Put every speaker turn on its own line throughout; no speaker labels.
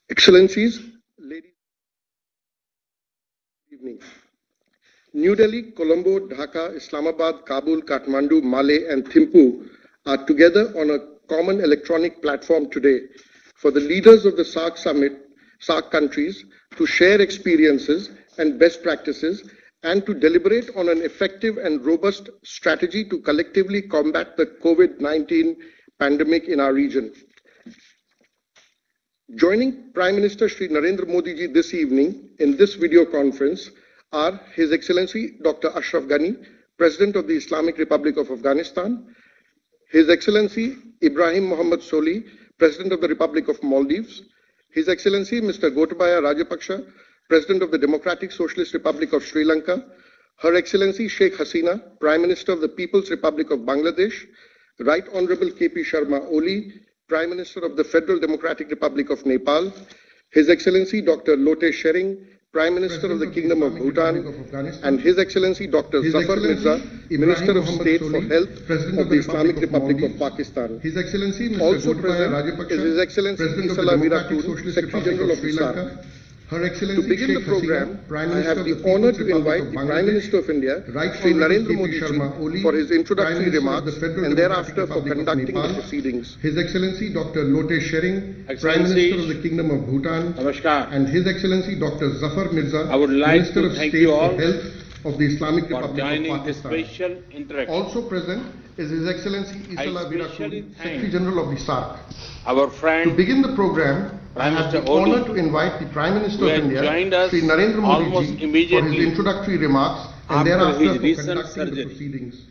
Excellencies, ladies, good evening. New Delhi, Colombo, Dhaka, Islamabad, Kabul, Kathmandu, Male, and Thimphu are together on a common electronic platform today for the leaders of the SAARC summit, SAARC countries, to share experiences and best practices and to deliberate on an effective and robust strategy to collectively combat the COVID-19 pandemic in our region. Joining Prime Minister Shri Narendra Modi ji this evening in this video conference are His Excellency Dr. Ashraf Ghani, President of the Islamic Republic of Afghanistan, His Excellency Ibrahim Mohammed Soli, President of the Republic of Maldives, His Excellency Mr. Gotabaya Rajapaksa, President of the Democratic Socialist Republic of Sri Lanka, Her Excellency Sheikh Hasina, Prime Minister of the People's Republic of Bangladesh, Right Honorable K.P. Sharma Oli, Prime Minister of the Federal Democratic Republic of Nepal, His Excellency Dr. Lote Shering, Prime Minister of the Kingdom of Bhutan, and His Excellency Dr. Zafar Mirza, Minister of State for Health of the Islamic Republic of Pakistan.
His Excellency Mr.
Also present is His Excellency Isala Virakun, Secretary General of SAARC.
Her Excellency
To begin the program, I have the honor to invite the Prime Minister of India, Shri Narendra Modi ji, for his introductory remarks and thereafter for conducting the proceedings.
His Excellency Dr. Lote Shering, Prime Minister of the Kingdom of Bhutan, and His Excellency Dr. Zafar Mirza,
I would like
Minister
to
of
thank
State
you all
for Health of the Islamic
for
Republic
joining
of
this
Pakistan.
special interaction.
Also present is His Excellency Isala
especially
Virakun,
thank
Secretary General of the SAARC.
Our
To
friend
begin the program, I
Prime
have the
Minister Modi,
honor to invite the Prime Minister
who
of
had
India,
joined us
Shri Narendra Modi
almost
ji, for
immediately
his introductory remarks and
after
thereafter
his
for
recent
conducting
surgery.
the proceedings.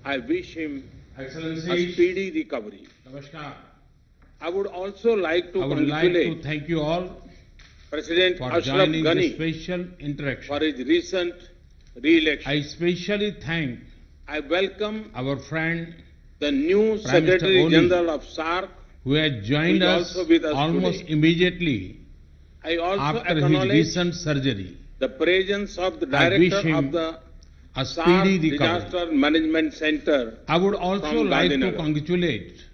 I wish him a
Excellency,
speedy recovery.
Namaskar.
I would also like to
I would like to
congratulate
thank you all
President
for
Ashraf
joining this
Ghani
special interaction.
for his recent re-election.
I especially thank
I welcome
our friend
the new
Prime Minister
Secretary
Oli,
General of SAARC.
who had joined
Who is
us
also with us
almost
today.
immediately
I also
after his
acknowledge
recent surgery.
the presence of the
I wish
Director
him
of the
A
SAARC
speedy recovery.
Disaster Management Center.
I would also
from
like to
Gandhinagar.
congratulate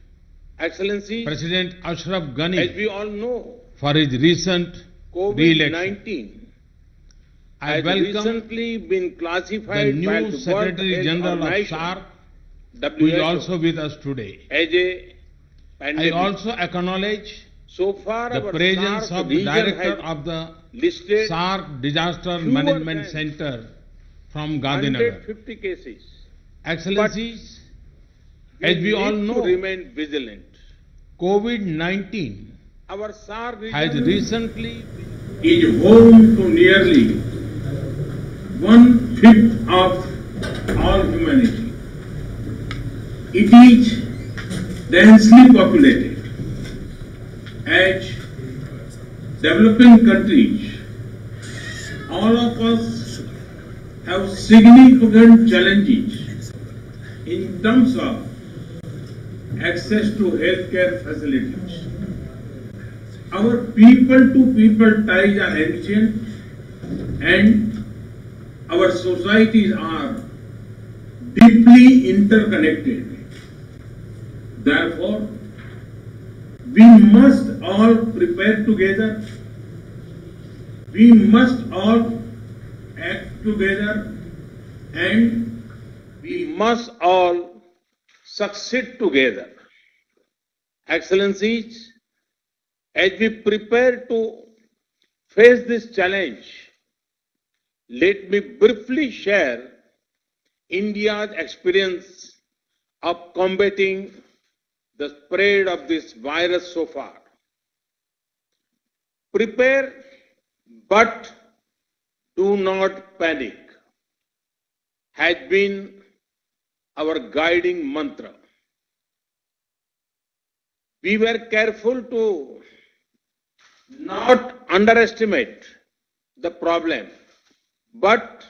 Excellency,
President Ashraf
as
Ghani
we all know,
for his recent re-election.
COVID-19
I
has
welcome
recently been
the
classified by
new
the World
Secretary
Health
General of
Organization,
SAARC, who is
WHO,
also with us today.
as a
I
pandemic.
also acknowledge
So far,
the
our
presence
SAARC
of the
region
Director
has
of the
listed
SAARC Disaster
fewer
Management
than
Center from Gandhinagar.
150 cases.
Excellencies, as we all
need to
know,
remain vigilant.
COVID-19
Our SAARC
has
region
recently
is home to nearly 1/5 of all humanity. It is densely populated. As developing countries, all of us have significant challenges in terms of access to healthcare facilities. Our people-to-people ties are ancient and our societies are deeply interconnected. Therefore, we must all prepare together. We must all act together and
we must all succeed together. Excellencies, as we prepare to face this challenge, let me briefly share India's experience of combating the spread of this virus so far. Prepare, but do not panic has been our guiding mantra. We were careful to not underestimate the problem, but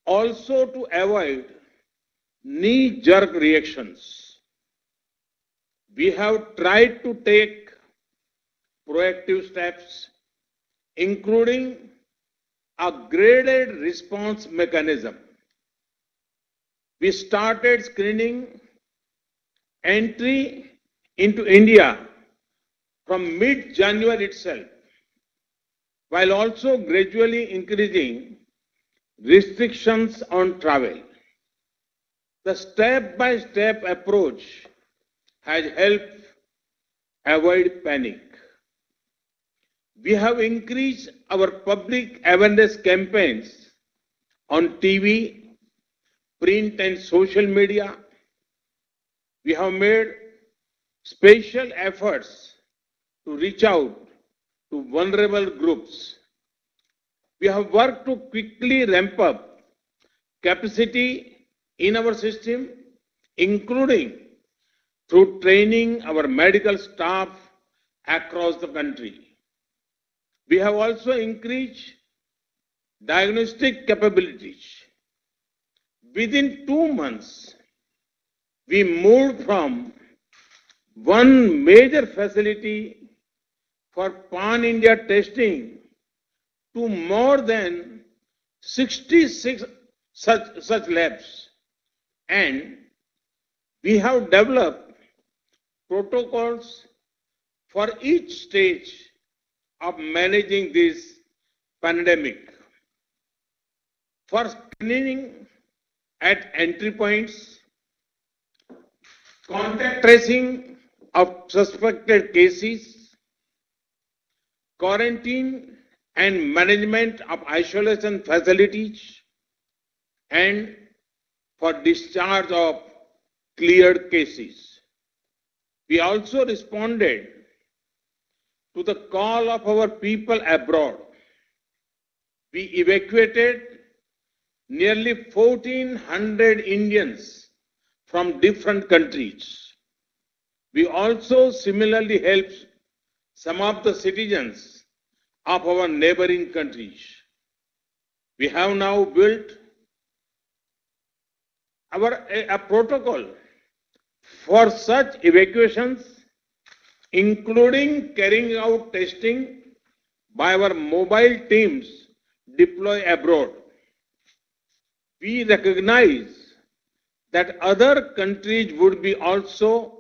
also to avoid knee-jerk reactions. We have tried to take proactive steps, including a graded response mechanism. We started screening entry into India from mid-January itself, while also gradually increasing restrictions on travel. The step-by-step approach has helped avoid panic. We have increased our public awareness campaigns on TV, print and social media. We have made special efforts to reach out to vulnerable groups. We have worked to quickly ramp up capacity in our system, including through training our medical staff across the country. We have also increased diagnostic capabilities. Within 2 months, we moved from one major facility for pan-India testing to more than 66 such labs, and we have developed protocols for each stage of managing this pandemic. For screening at entry points, contact tracing of suspected cases, quarantine and management of isolation facilities, and for discharge of cleared cases. We also responded to the call of our people abroad. We evacuated nearly 1,400 Indians from different countries. We also similarly helped some of the citizens of our neighboring countries. We have now built a protocol for such evacuations, including carrying out testing by our mobile teams deployed abroad. We recognize that other countries would be also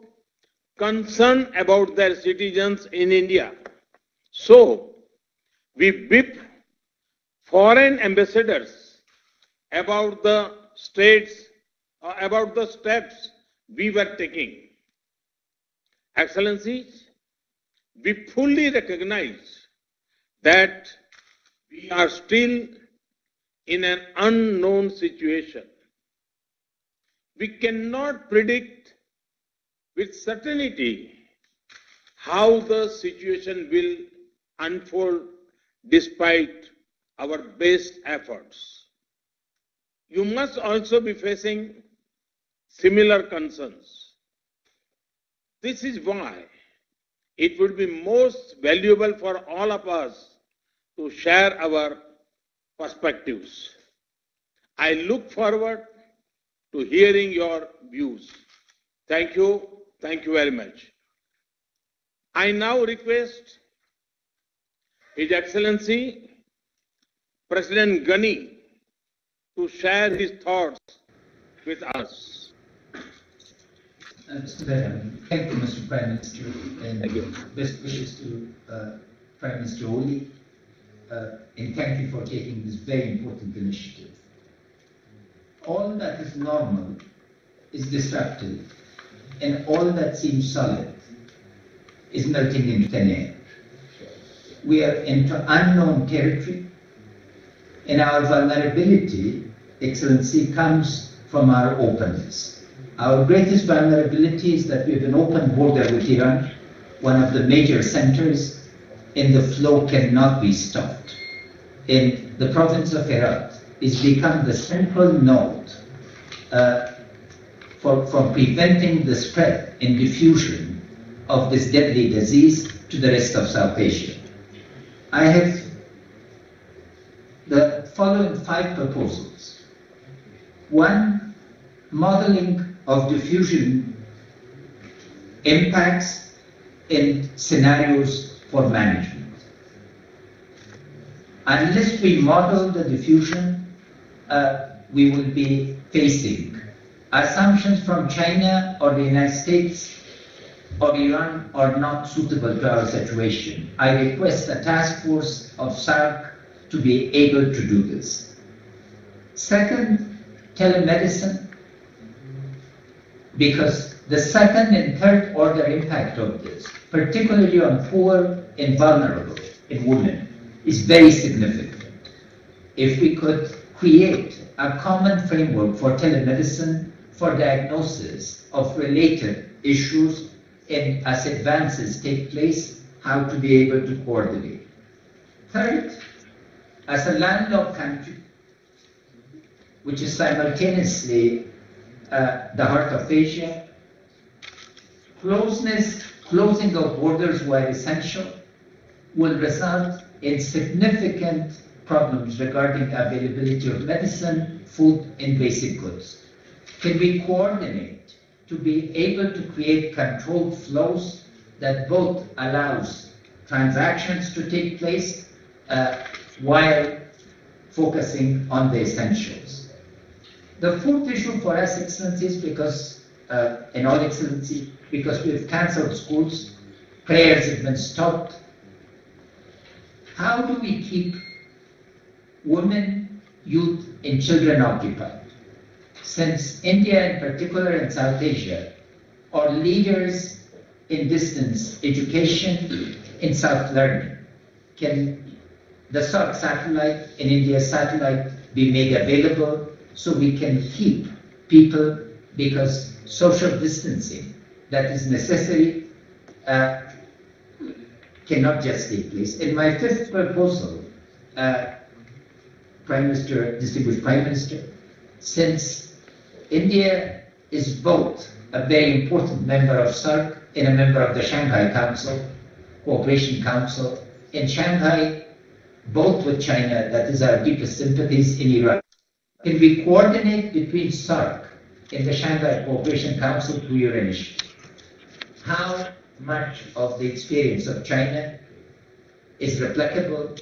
concerned about their citizens in India. So, we briefed foreign ambassadors about the steps we were taking. Excellencies, we fully recognize that we are still in an unknown situation. We cannot predict with certainty how the situation will unfold despite our best efforts. You must also be facing similar concerns. This is why it would be most valuable for all of us to share our perspectives. I look forward to hearing your views. Thank you. Thank you very much. I now request His Excellency President Ghani to share his thoughts with us.
Mr. President, thank you, Mr. Prime Minister, and best wishes to Prime Minister Oli, and thank you for taking this very important initiative. All that is normal is disruptive, and all that seems solid is melting into thin air. We are into unknown territory, and our vulnerability, Excellency, comes from our openness. Our greatest vulnerability is that we have an open border with Iran, one of the major centers, and the flow cannot be stopped. And the province of Herat is become the central node for preventing the spread and diffusion of this deadly disease to the rest of South Asia. I have the following 5 proposals. 1, modeling of diffusion impacts and scenarios for management. Unless we model the diffusion, we will be facing assumptions from China or the United States of Iran are not suitable to our situation. I request a task force of SAARC to be able to do this. Second, telemedicine, because the second and third order impact of this, particularly on poor and vulnerable and women, is very significant. If we could create a common framework for telemedicine for diagnosis of related issues and as advances take place, how to be able to coordinate. Third, as a landlocked country, which is simultaneously the heart of Asia, closing of borders where essential will result in significant problems regarding availability of medicine, food, and basic goods. Can we coordinate to be able to create controlled flows that both allows transactions to take place while focusing on the essentials? The fourth issue for us, Excellencies, because, and all Excellency, because we've cancelled schools, prayers have been stopped. How do we keep women, youth, and children occupied? Since India in particular and South Asia are leaders in distance education and self-learning, can the SAARC satellite and India's satellite be made available so we can keep people, because social distancing that is necessary cannot just take place. And my fifth proposal, Prime Minister, distinguished Prime Minister, since India is both a very important member of SAARC and a member of the Shanghai Council, Cooperation Council, in Shanghai, both with China, that is our deepest sympathies, in Iran. Can we coordinate between SAARC and the Shanghai Cooperation Council through your initiative? How much of the experience of China is replicable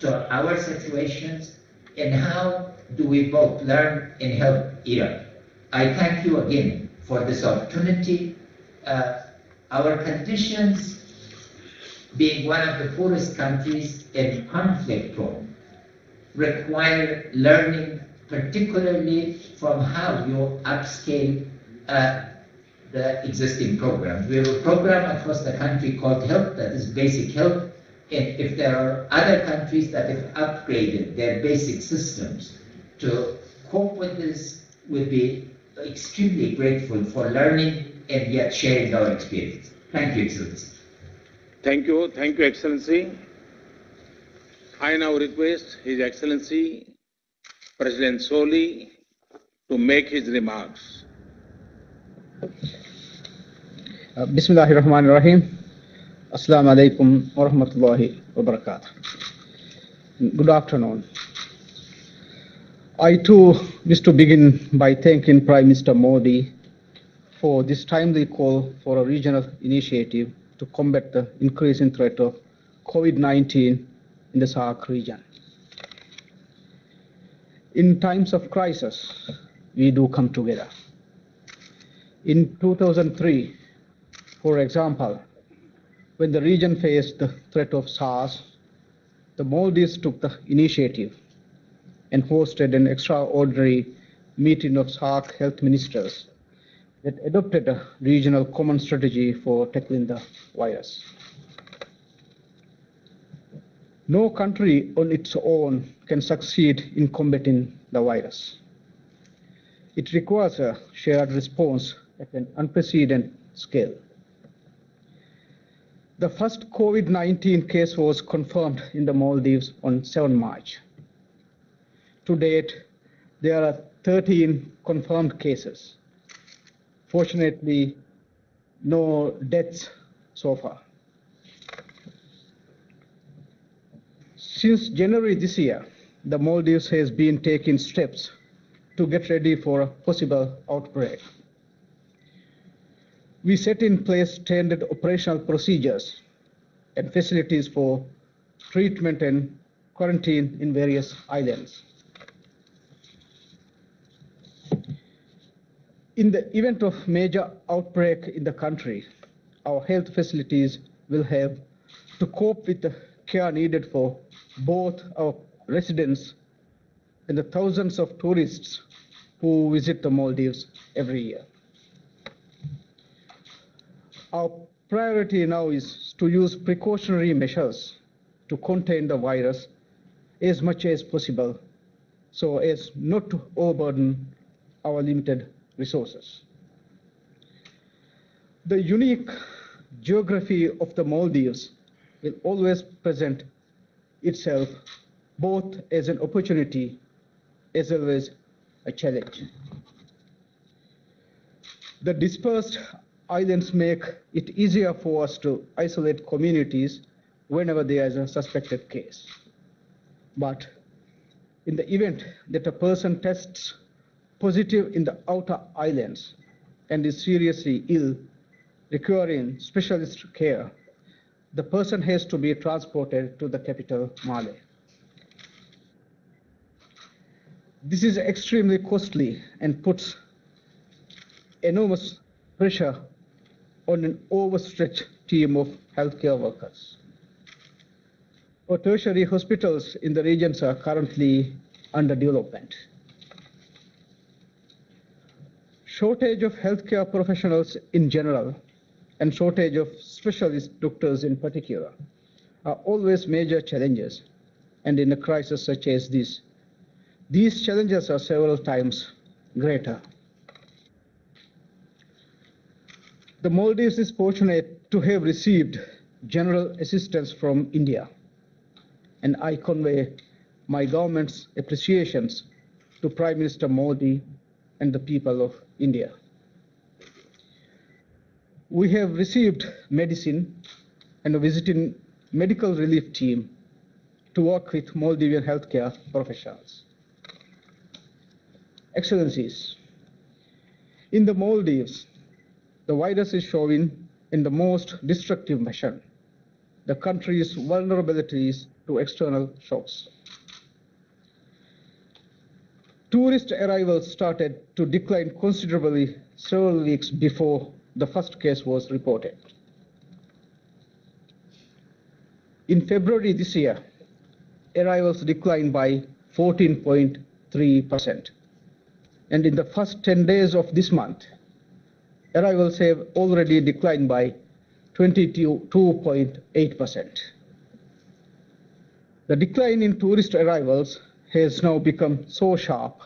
to our situations, and how do we both learn and help Iran? I thank you again for this opportunity. Our conditions, being one of the poorest countries and conflict prone, require learning, particularly from how you upscale the existing programs. We have a program across the country called HELP, that is basic help. And if there are other countries that have upgraded their basic systems to cope with this, we'd be extremely grateful for learning and yet sharing our experience. Thank you, Excellency.
Thank you, Excellency. I now request His Excellency President Soli to make his remarks.
Bismillahirrahmanirrahim. Assalamu alaikum wa rahmatullahi wa barakatuh. Good afternoon. I too wish to begin by thanking Prime Minister Modi for this timely call for a regional initiative to combat the increasing threat of COVID-19 in the SAARC region. In times of crisis, we do come together. In 2003, for example, when the region faced the threat of SARS, the Maldives took the initiative and hosted an extraordinary meeting of SAARC health ministers that adopted a regional common strategy for tackling the virus. No country on its own can succeed in combating the virus. It requires a shared response at an unprecedented scale. The first COVID-19 case was confirmed in the Maldives on 7 March. To date, there are 13 confirmed cases. Fortunately, no deaths so far. Since January this year, the Maldives has been taking steps to get ready for a possible outbreak. We set in place standard operational procedures and facilities for treatment and quarantine in various islands. In the event of major outbreak in the country, our health facilities will have to cope with the care needed for both our residents and the thousands of tourists who visit the Maldives every year. Our priority now is to use precautionary measures to contain the virus as much as possible so as not to overburden our limited resources. The unique geography of the Maldives will always present itself both as an opportunity as well as a challenge. The dispersed islands make it easier for us to isolate communities whenever there is a suspected case. But in the event that a person tests positive in the outer islands and is seriously ill, requiring specialist care, the person has to be transported to the capital, Male. This is extremely costly and puts enormous pressure on an overstretched team of healthcare workers. Our tertiary hospitals in the regions are currently under development. Shortage of healthcare professionals in general and shortage of specialist doctors in particular are always major challenges, and in a crisis such as this, these challenges are several times greater. The Maldives is fortunate to have received general assistance from India, and I convey my government's appreciations to Prime Minister Modi and the people of India. We have received medicine and a visiting medical relief team to work with Maldivian healthcare professionals. Excellencies, in the Maldives, the virus is showing in the most destructive fashion the country's vulnerabilities to external shocks. Tourist arrivals started to decline considerably several weeks before the first case was reported. In February this year, arrivals declined by 14.3%. And in the first 10 days of this month, arrivals have already declined by 22.8%. The decline in tourist arrivals has now become so sharp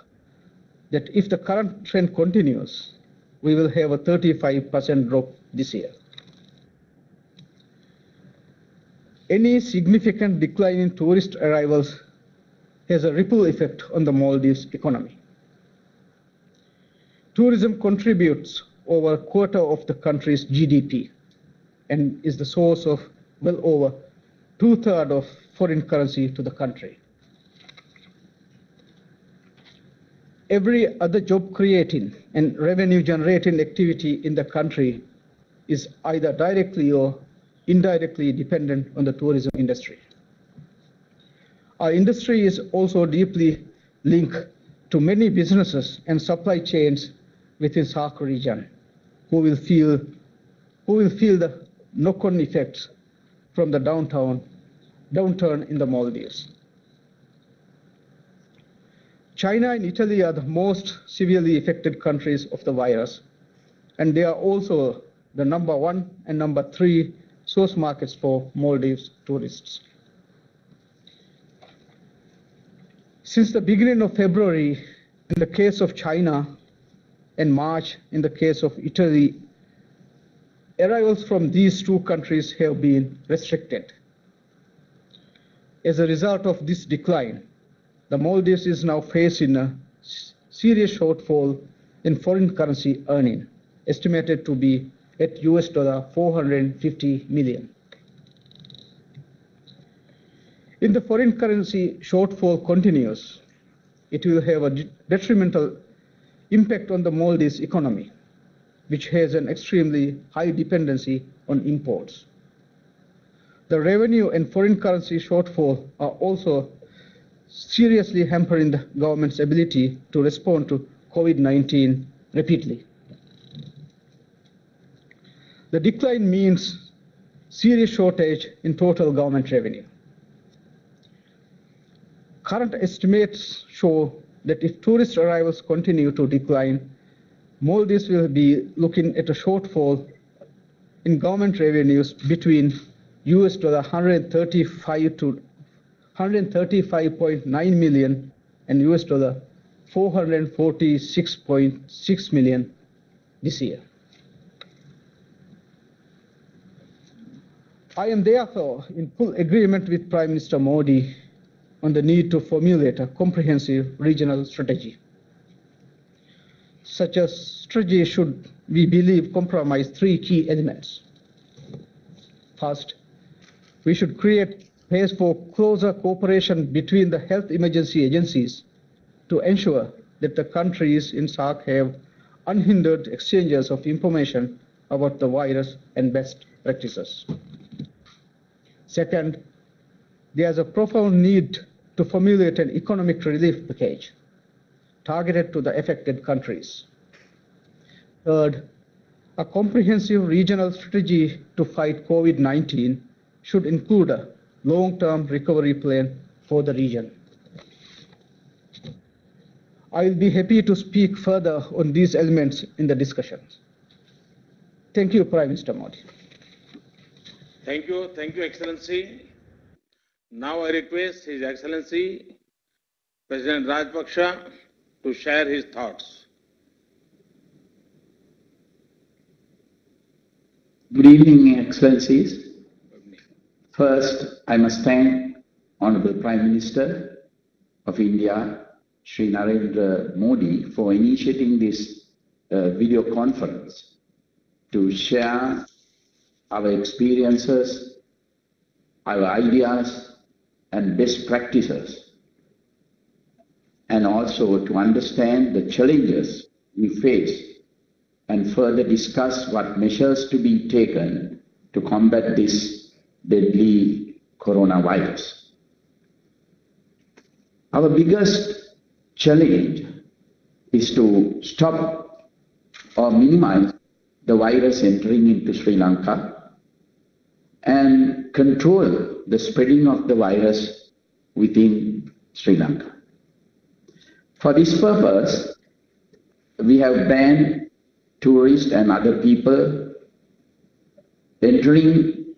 that if the current trend continues, we will have a 35% drop this year. Any significant decline in tourist arrivals has a ripple effect on the Maldives economy. Tourism contributes over a quarter of the country's GDP and is the source of well over 2/3 of foreign currency to the country. Every other job-creating and revenue-generating activity in the country is either directly or indirectly dependent on the tourism industry. Our industry is also deeply linked to many businesses and supply chains within SAARC region, who will feel the knock-on effects from the downturn in the Maldives. China and Italy are the most severely affected countries of the virus, and they are also the number 1 and number 3 source markets for Maldives tourists. Since the beginning of February, in the case of China, and March, in the case of Italy, arrivals from these two countries have been restricted. As a result of this decline, the Maldives is now facing a serious shortfall in foreign currency earning, estimated to be at $450 million. If the foreign currency shortfall continues, it will have a detrimental impact on the Maldives economy, which has an extremely high dependency on imports. The revenue and foreign currency shortfall are also seriously hampering the government's ability to respond to COVID-19 rapidly. The decline means serious shortage in total government revenue. Current estimates show that if tourist arrivals continue to decline, Maldives will be looking at a shortfall in government revenues between $135.9 million and $446.6 million this year. I am therefore in full agreement with Prime Minister Modi on the need to formulate a comprehensive regional strategy. Such a strategy should, we believe, comprise three key elements. First, we should create space for closer cooperation between the health emergency agencies to ensure that the countries in SAARC have unhindered exchanges of information about the virus and best practices. Second, there is a profound need to formulate an economic relief package targeted to the affected countries. Third, a comprehensive regional strategy to fight COVID-19 should include a long-term recovery plan for the region. I will be happy to speak further on these elements in the discussions. Thank you, Prime Minister Modi.
Thank you, Excellency. Now I request His Excellency President Rajapaksa to share his thoughts.
Good evening, Excellencies. First, I must thank Honorable Prime Minister of India, Shri Narendra Modi, for initiating this video conference to share our experiences, our ideas, and best practices, and also to understand the challenges we face and further discuss what measures to be taken to combat this deadly coronavirus. Our biggest challenge is to stop or minimize the virus entering into Sri Lanka and control the spreading of the virus within Sri Lanka. For this purpose, we have banned tourists and other people entering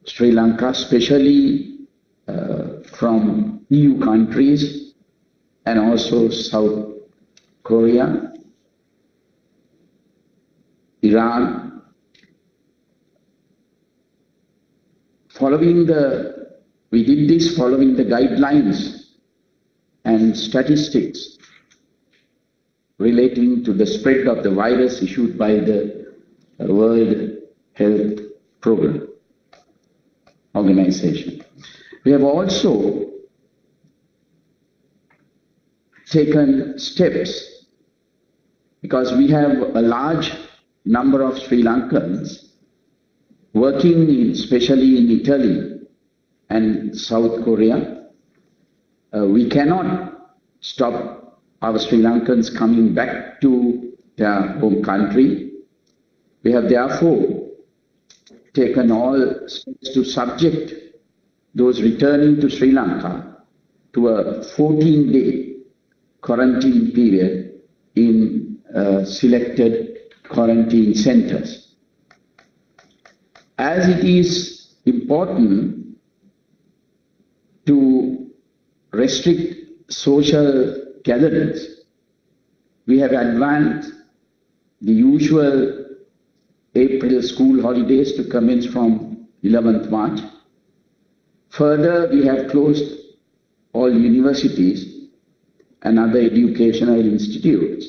Sri Lanka, especially from EU countries and also South Korea, Iran. We did this following the guidelines and statistics relating to the spread of the virus issued by the World Health Organization. We have also taken steps because we have a large number of Sri Lankans working especially in Italy and South Korea. We cannot stop our Sri Lankans coming back to their home country. We have therefore taken all steps to subject those returning to Sri Lanka to a 14-day quarantine period in selected quarantine centers. As it is important to restrict social gatherings, we have advanced the usual April school holidays to commence from 11th March. Further, we have closed all universities and other educational institutes,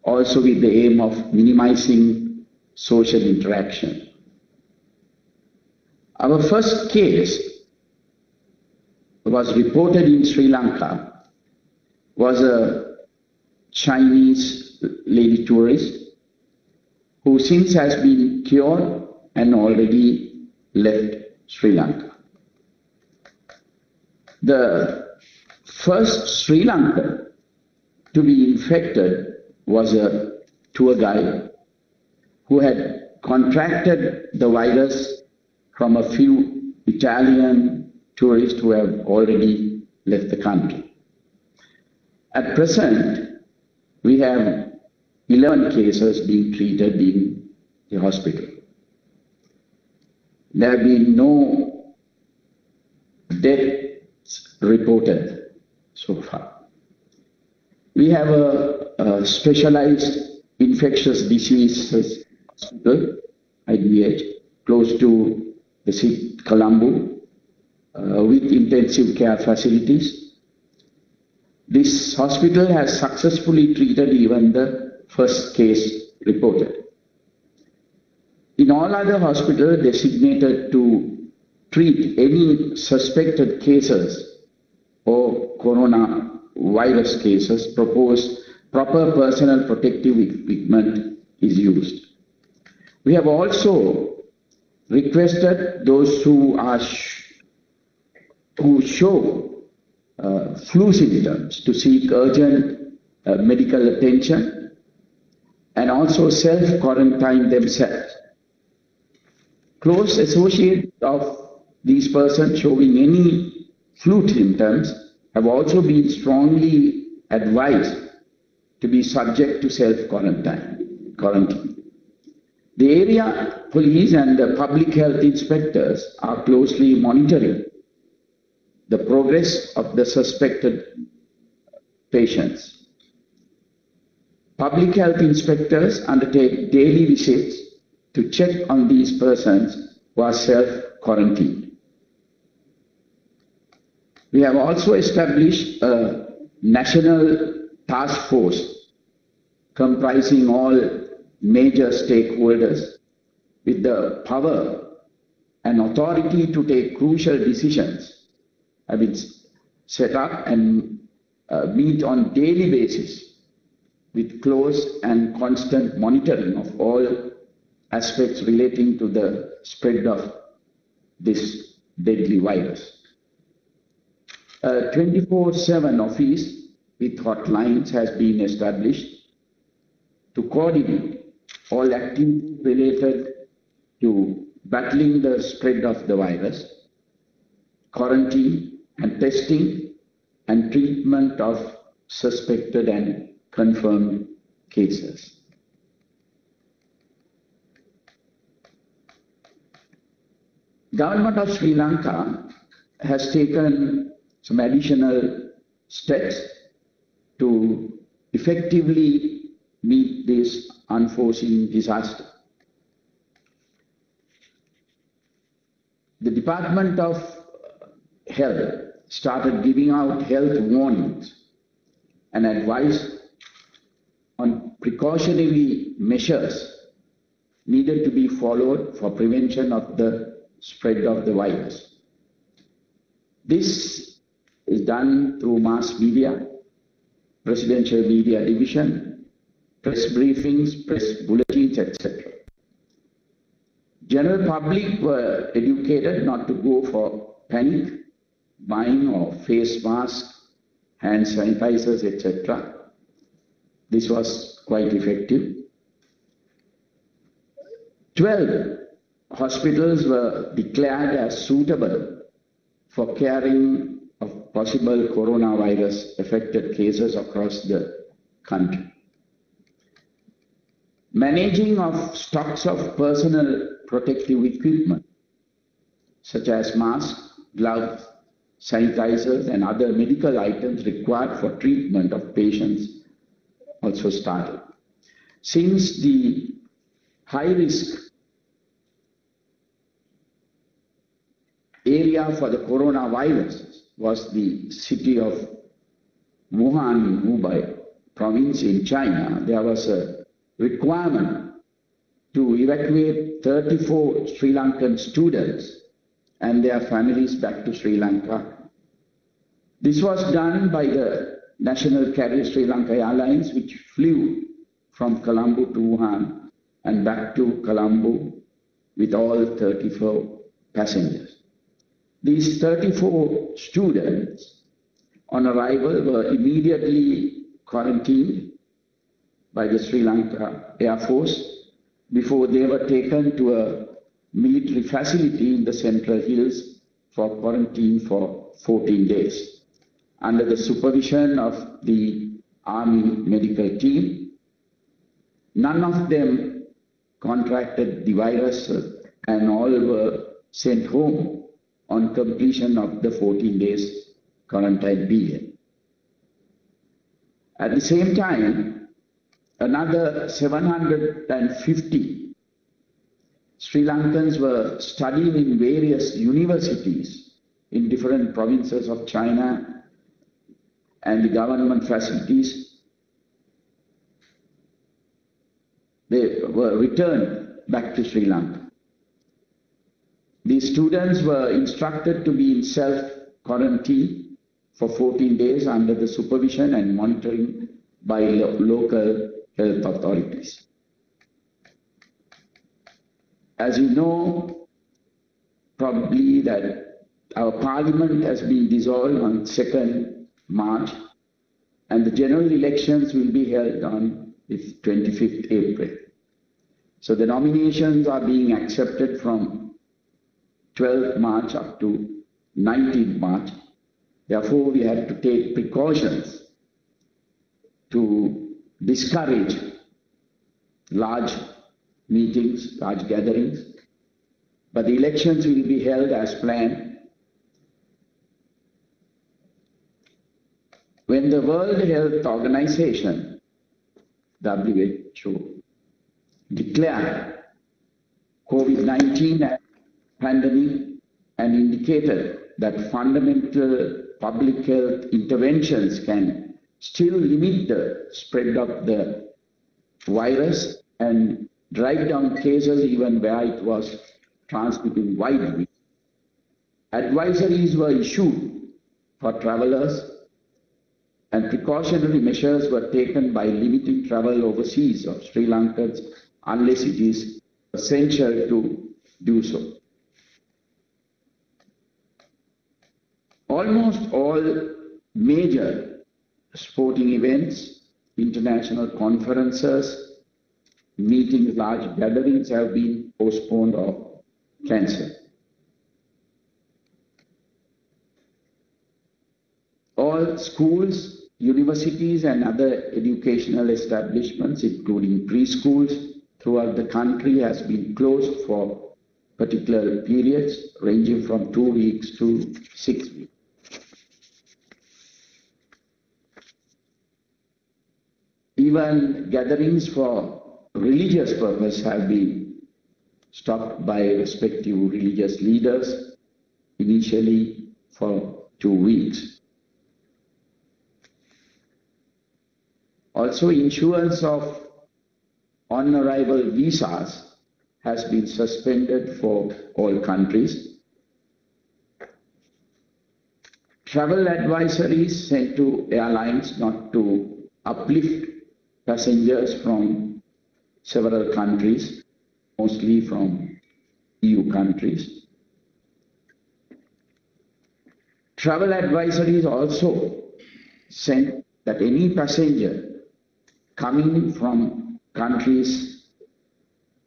also with the aim of minimizing social interaction. Our first case was reported in Sri Lanka, was a Chinese lady tourist who since has been cured and already left Sri Lanka. The first Sri Lankan to be infected was a tour guide who had contracted the virus from a few Italian tourists who have already left the country. At present, we have 11 cases being treated in the hospital. There have been no deaths reported so far. We have a specialized infectious diseases hospital, IDH, close to the city, Colombo, with intensive care facilities. This hospital has successfully treated even the first case reported. In all other hospitals designated to treat any suspected cases or coronavirus cases, proper personal protective equipment is used. We have also requested those who show flu symptoms to seek urgent medical attention and also self-quarantine themselves. Close associates of these persons showing any flu symptoms have also been strongly advised to be subject to self-quarantine. The area police and the public health inspectors are closely monitoring the progress of the suspected patients. Public health inspectors undertake daily visits to check on these persons who are self-quarantined. We have also established a national task force comprising all major stakeholders with the power and authority to take crucial decisions have been set up and meet on daily basis with close and constant monitoring of all aspects relating to the spread of this deadly virus. A 24/7 office with hotlines has been established to coordinate all activities related to battling the spread of the virus, quarantine and testing and treatment of suspected and confirmed cases. Government of Sri Lanka has taken some additional steps to effectively meet this unforeseen disaster. The Department of Health started giving out health warnings and advice on precautionary measures needed to be followed for prevention of the spread of the virus. This is done through mass media, presidential media division, press briefings, press bulletins, etc. General public were educated not to go for panic buying of face masks, hand sanitizers, etc. This was quite effective. 12 hospitals were declared as suitable for caring of possible coronavirus affected cases across the country. Managing of stocks of personal protective equipment such as masks, gloves, sanitizers and other medical items required for treatment of patients also started. Since the high risk area for the coronavirus was the city of Wuhan, Hubei province in China, there was a requirement to evacuate 34 Sri Lankan students and their families back to Sri Lanka. This was done by the national carrier Sri Lanka Airlines, which flew from Colombo to Wuhan and back to Colombo with all 34 passengers. These 34 students on arrival were immediately quarantined by the Sri Lanka Air Force. before they were taken to a military facility in the Central Hills for quarantine for 14 days under the supervision of the Army medical team. None of them contracted the virus and all were sent home on completion of the 14 days quarantine period. At the same time, another 750 Sri Lankans were studying in various universities in different provinces of China and the government facilities. They were returned back to Sri Lanka. These students were instructed to be in self-quarantine for 14 days under the supervision and monitoring by local health authorities. As you know, probably that our parliament has been dissolved on 2nd March and the general elections will be held on the 25th April. So the nominations are being accepted from 12th March up to 19th March. Therefore, we have to take precautions to discourage large meetings, large gatherings. But the elections will be held as planned. When the World Health Organization, WHO, declared COVID-19 as pandemic and indicated that fundamental public health interventions can still limit the spread of the virus and drive down cases even where it was transmitting widely. Advisories were issued for travelers and precautionary measures were taken by limiting travel overseas of Sri Lankans unless it is essential to do so. Almost all major sporting events, international conferences, meetings, large gatherings have been postponed or cancelled. All schools, universities and other educational establishments, including preschools throughout the country, has been closed for particular periods ranging from 2 weeks to 6 weeks. Even gatherings for religious purpose have been stopped by respective religious leaders, initially for 2 weeks. Also, issuance of on-arrival visas has been suspended for all countries. Travel advisories sent to airlines not to uplift passengers from several countries, mostly from EU countries. Travel advisories also sent that any passenger coming from countries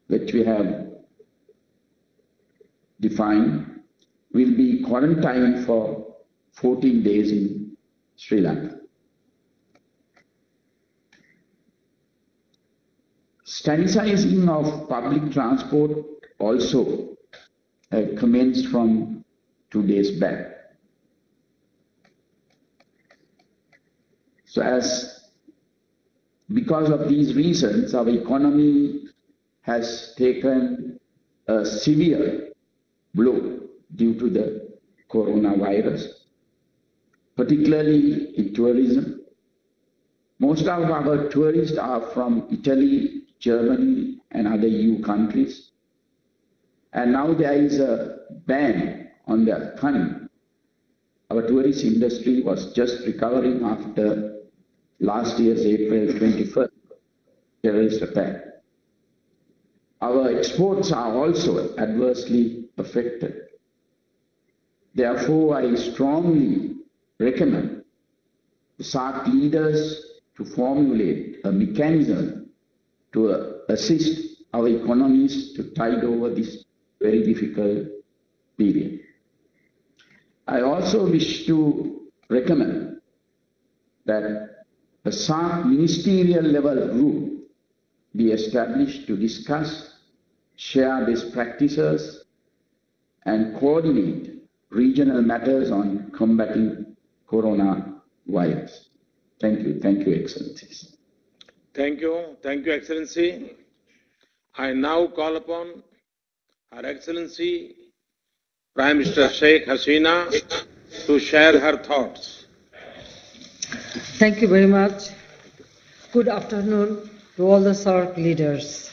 which we have defined will be quarantined for 14 days in Sri Lanka. Sanitizing of public transport also commenced from 2 days back. So because of these reasons, our economy has taken a severe blow due to the coronavirus, particularly in tourism. Most of our tourists are from Italy, Germany and other EU countries. And now there is a ban on their coming. Our tourist industry was just recovering after last year's April 21st terrorist attack. Our exports are also adversely affected. Therefore, I strongly recommend the SAARC leaders to formulate a mechanism to assist our economies to tide over this very difficult period. I also wish to recommend that a SAARC ministerial level group be established to discuss, share best practices, and coordinate regional matters on combating coronavirus. Thank you. Thank you, Excellencies.
Thank you. Thank you, Excellency. I now call upon Her Excellency Prime Minister Sheikh Hasina to share her thoughts.
Thank you very much. Good afternoon to all the SAARC leaders.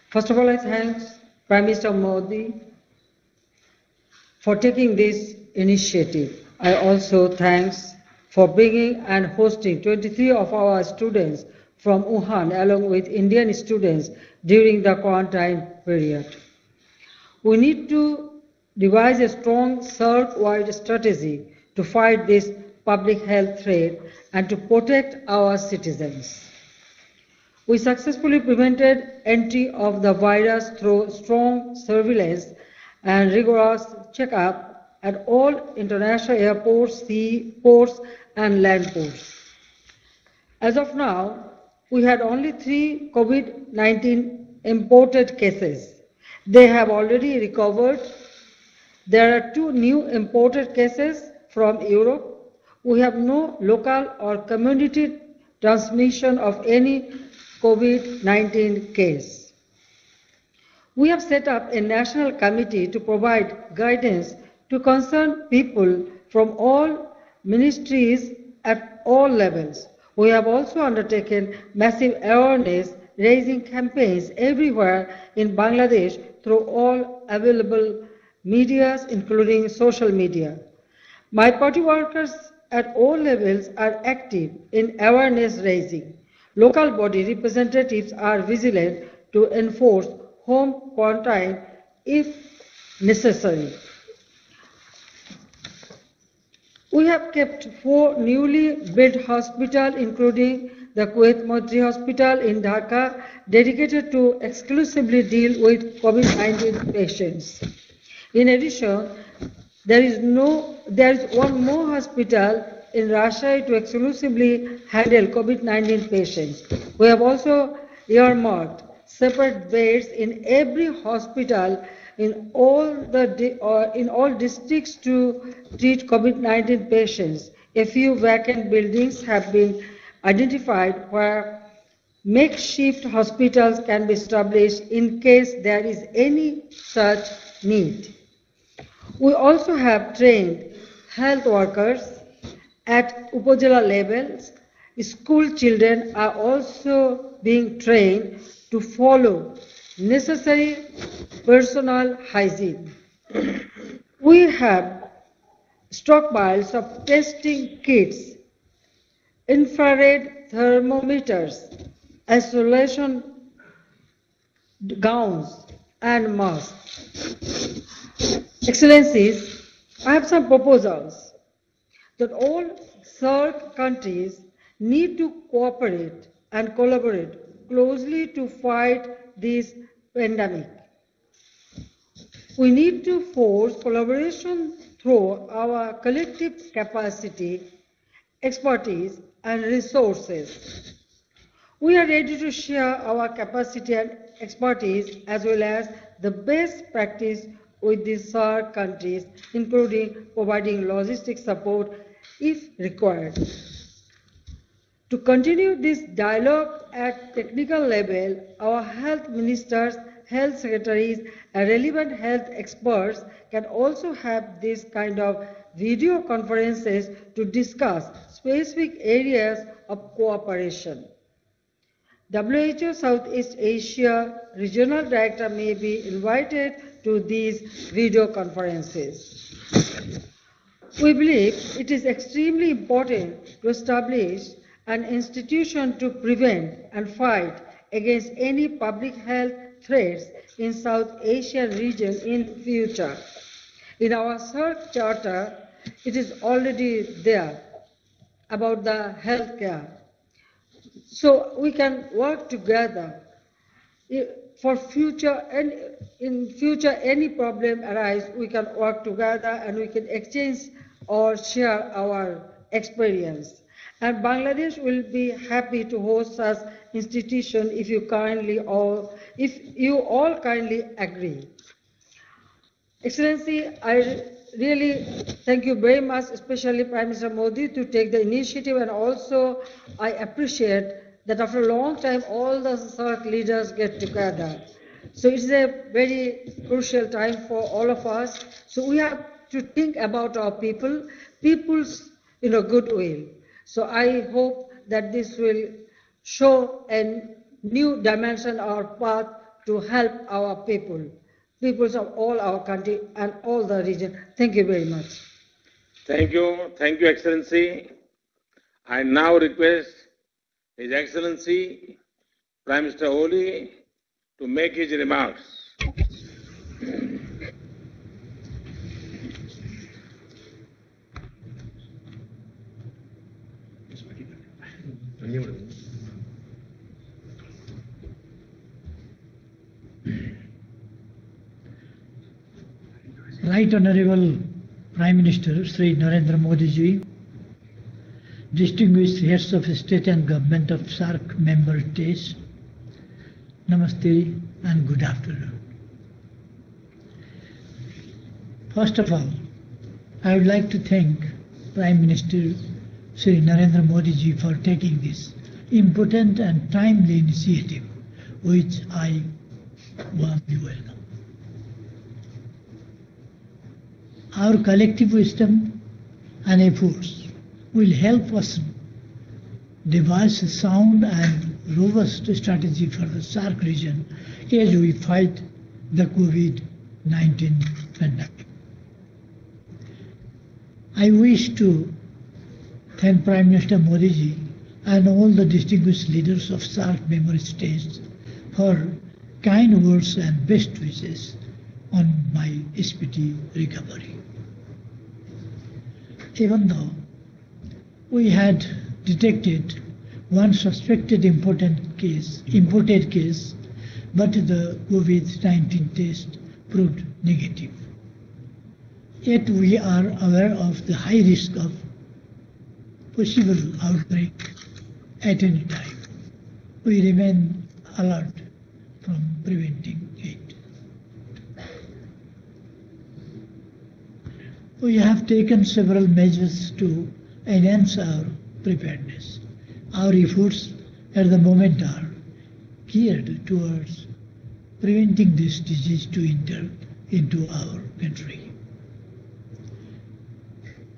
First of all, I thank Prime Minister Modi for taking this initiative. I also thanks for bringing and hosting 23 of our students from Wuhan along with Indian students during the quarantine period. We need to devise a strong SAARC-wide strategy to fight this public health threat and to protect our citizens. We successfully prevented entry of the virus through strong surveillance and rigorous checkup at all international airports, sea ports, and land ports. As of now, we had only 3 COVID-19 imported cases. They have already recovered. There are 2 new imported cases from Europe. We have no local or community transmission of any COVID-19 case. We have set up a national committee to provide guidance to concerned people from all ministries at all levels. We have also undertaken massive awareness raising campaigns everywhere in Bangladesh through all available medias, including social media. My party workers at all levels are active in awareness raising. Local body representatives are vigilant to enforce home quarantine if necessary. We have kept 4 newly built hospitals, including the Kuwait Motri Hospital in Dhaka, dedicated to exclusively deal with COVID-19 patients. In addition, there is one more hospital in Rajshahi to exclusively handle COVID-19 patients. We have also earmarked separate beds in every hospital in all districts to treat COVID-19 patients. A few vacant buildings have been identified where makeshift hospitals can be established in case there is any such need. We also have trained health workers at Upazila levels. School children are also being trained to follow necessary personal hygiene. We have stockpiles of testing kits, infrared thermometers, isolation gowns, and masks. Excellencies, I have some proposals that all SAARC countries need to cooperate and collaborate closely to fight this pandemic. We need to force collaboration through our collective capacity, expertise, and resources. We are ready to share our capacity and expertise as well as the best practice with the SAARC countries, including providing logistic support if required. To continue this dialogue at technical level, our health ministers, health secretaries, and relevant health experts can also have this kind of video conferences to discuss specific areas of cooperation. WHO Southeast Asia Regional Director may be invited to these video conferences. We believe it is extremely important to establish an institution to prevent and fight against any public health threats in South Asian region in future. In our SAARC Charter, it is already there about the healthcare. So we can work together. for future, and in future any problem arise, we can work together and we can exchange or share our experience. And Bangladesh will be happy to host such institution if you all kindly agree. Excellency, I really thank you very much, especially Prime Minister Modi, to take the initiative, and also I appreciate that after a long time all the SAARC leaders get together. So it's a very crucial time for all of us. So we have to think about our people's goodwill. So I hope that this will show a new dimension, our path to help our peoples of all our country and all the region. Thank you very much.
Thank you, Excellency. I now request His Excellency Prime Minister Oli to make his remarks.
Right Honorable Prime Minister Sri Narendra Modi ji, distinguished heads of state and government of SAARC member states, Namaste and good afternoon. First of all, I would like to thank Prime Minister Sri Narendra Modi ji for taking this important and timely initiative, which I warmly welcome. Our collective wisdom and efforts will help us devise a sound and robust strategy for the SAARC region as we fight the COVID-19 pandemic. I wish to thank Prime Minister Modi ji and all the distinguished leaders of SAARC member states for kind words and best wishes on my speedy recovery. Even though we had detected one suspected imported case, but the COVID-19 test proved negative. Yet we are aware of the high risk of possible outbreak at any time. We remain alert from preventing it. We have taken several measures to enhance our preparedness. Our efforts at the moment are geared towards preventing this disease to enter into our country.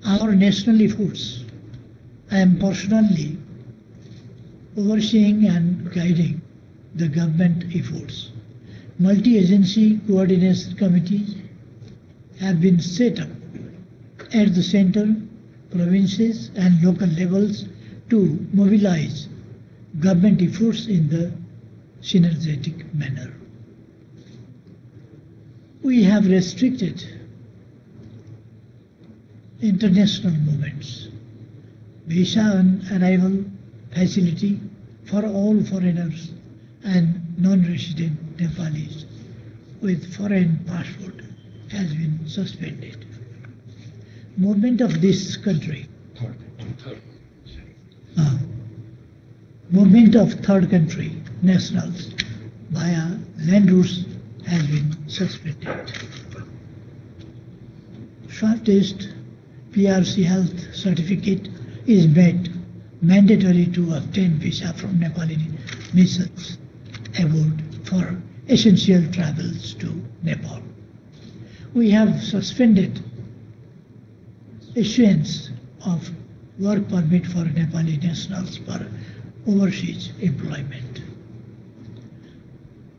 Our national efforts, I am personally overseeing and guiding the government efforts. Multi-agency coordination committees have been set up at the center, provinces and local levels to mobilize government efforts in the synergetic manner. We have restricted international movements, visa on arrival facility for all foreigners and non-resident Nepalis with foreign passport has been suspended. Movement of this country, movement of third country nationals via land routes has been suspended. Swab test PRC health certificate is made mandatory to obtain visa from Nepali missions abroad for essential travels to Nepal. We have suspended issuance of work permit for Nepali nationals for overseas employment.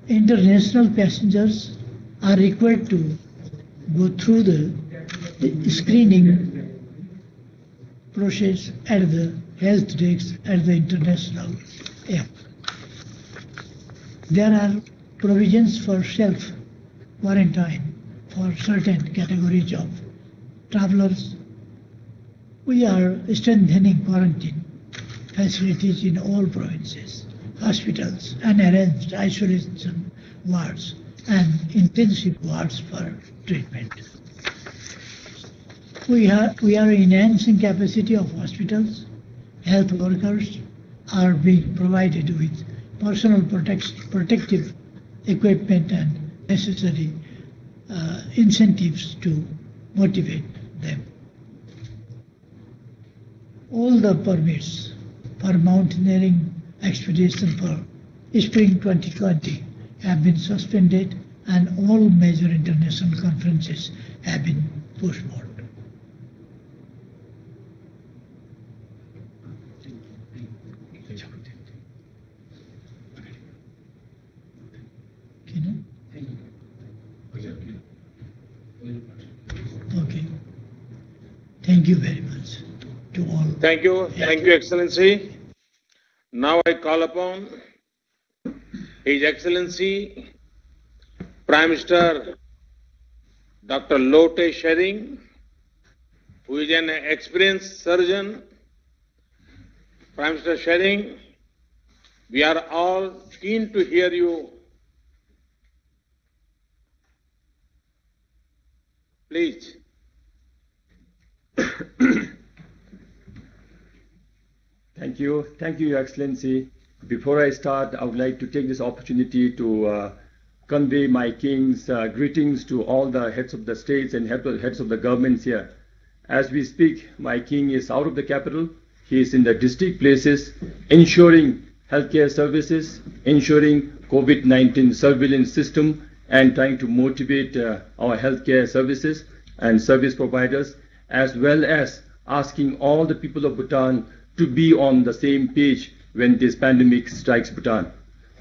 International passengers are required to go through the screening process at the health desk at the international airport. There are provisions for self-quarantine for certain categories of travelers. We are strengthening quarantine facilities in all provinces, hospitals, and arranged isolation wards and intensive wards for treatment. We are enhancing capacity of hospitals. Health workers are being provided with personal protective equipment and necessary incentives to motivate them. All the permits for mountaineering expedition for spring 2020 have been suspended and all major international conferences have been postponed. Okay. Thank you very much to all.
Thank you, Excellency. Now I call upon His Excellency Prime Minister Dr. Lote Shering, who is an experienced surgeon. Prime Minister Shering, we are all keen to hear you. Please.
Thank you, Your Excellency. Before I start, I would like to take this opportunity to convey my King's greetings to all the heads of the states and heads of the governments here. As we speak, my King is out of the capital. He is in the district places, ensuring healthcare services, ensuring COVID-19 surveillance system, and trying to motivate our healthcare services and service providers, as well as asking all the people of Bhutan to be on the same page when this pandemic strikes Bhutan.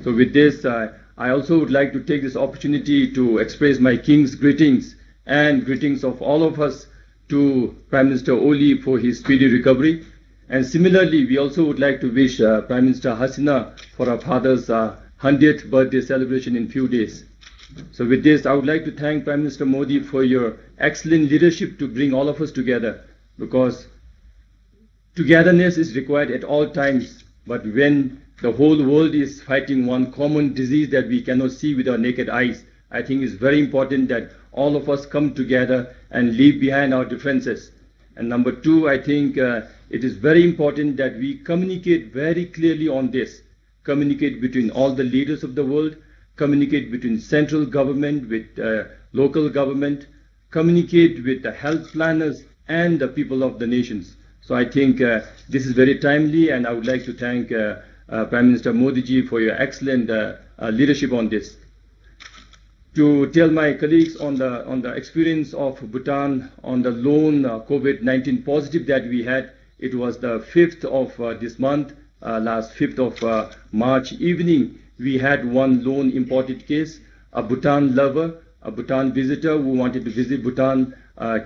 So with this, I also would like to take this opportunity to express my King's greetings and greetings of all of us to Prime Minister Oli for his speedy recovery. And similarly, we also would like to wish Prime Minister Hasina for her father's 100th birthday celebration in few days. So with this, I would like to thank Prime Minister Modi for your excellent leadership to bring all of us together, because togetherness is required at all times. But when the whole world is fighting one common disease that we cannot see with our naked eyes, I think it's very important that all of us come together and leave behind our differences. And number two, I think it is very important that we communicate very clearly on this. Communicate between all the leaders of the world, communicate between central government with local government, communicate with the health planners and the people of the nations. So I think this is very timely, and I would like to thank Prime Minister Modi ji for your excellent leadership on this. To tell my colleagues on the experience of Bhutan on the lone COVID-19 positive that we had, it was the 5th of this month, last 5th of March evening, we had one lone imported case. A Bhutan lover, a Bhutan visitor who wanted to visit Bhutan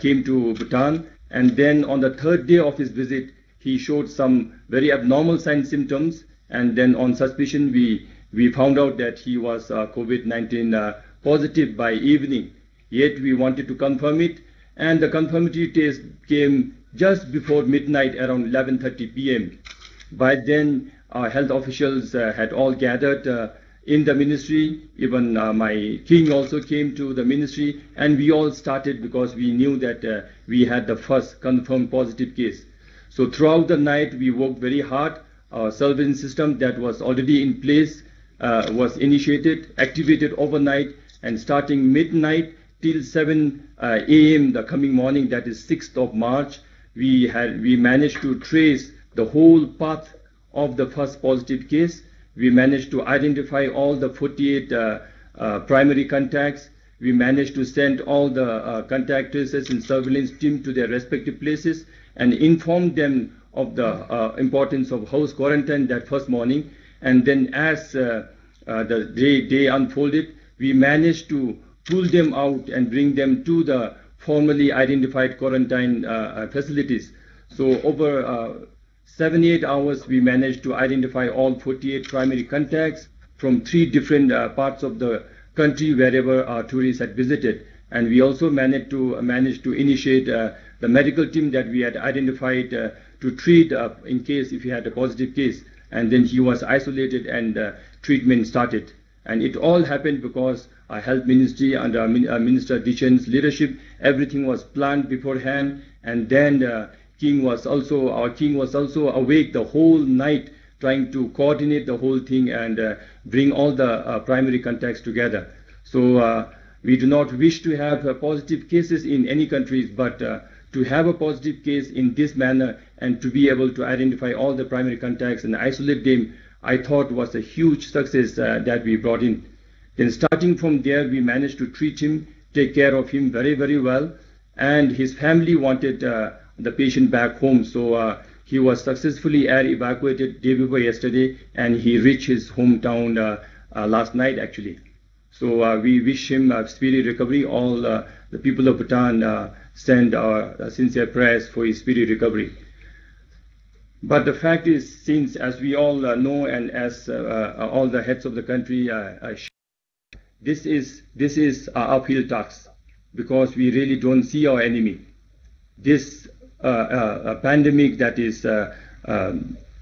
came to Bhutan, and then on the 3rd day of his visit, he showed some very abnormal signs, symptoms, and then on suspicion, we found out that he was COVID-19 positive by evening. Yet we wanted to confirm it, and the confirmatory test came just before midnight, around 11:30 p.m. By then, our health officials had all gathered in the ministry. Even my king also came to the ministry, and we all started because we knew that we had the first confirmed positive case. So throughout the night, we worked very hard. Our surveillance system that was already in place was initiated, activated overnight, and starting midnight till 7 a.m. the coming morning, that is 6th of March, we managed to trace the whole path of the first positive case. We managed to identify all the 48 primary contacts. We managed to send all the contact tracers and surveillance team to their respective places and inform them of the importance of house quarantine that first morning. And then as the day unfolded, we managed to pull them out and bring them to the formally identified quarantine facilities. So over 78 hours, we managed to identify all 48 primary contacts from 3 different parts of the country wherever our tourists had visited. And we also managed to initiate the medical team that we had identified to treat in case if he had a positive case. And then he was isolated and treatment started. And it all happened because our health ministry under Minister Dishen's leadership, everything was planned beforehand. And then our king was also awake the whole night trying to coordinate the whole thing and bring all the primary contacts together. So we do not wish to have positive cases in any countries, but to have a positive case in this manner and to be able to identify all the primary contacts and isolate them, I thought was a huge success that we brought in. Then starting from there, we managed to treat him, take care of him very, very well. And his family wanted the patient back home. So he was successfully air evacuated day before yesterday, and he reached his hometown last night actually. So we wish him a speedy recovery. All the people of Bhutan send our sincere prayers for his speedy recovery. But the fact is, since as we all know, and as all the heads of the country, this is an uphill task, because we really don't see our enemy. This pandemic that is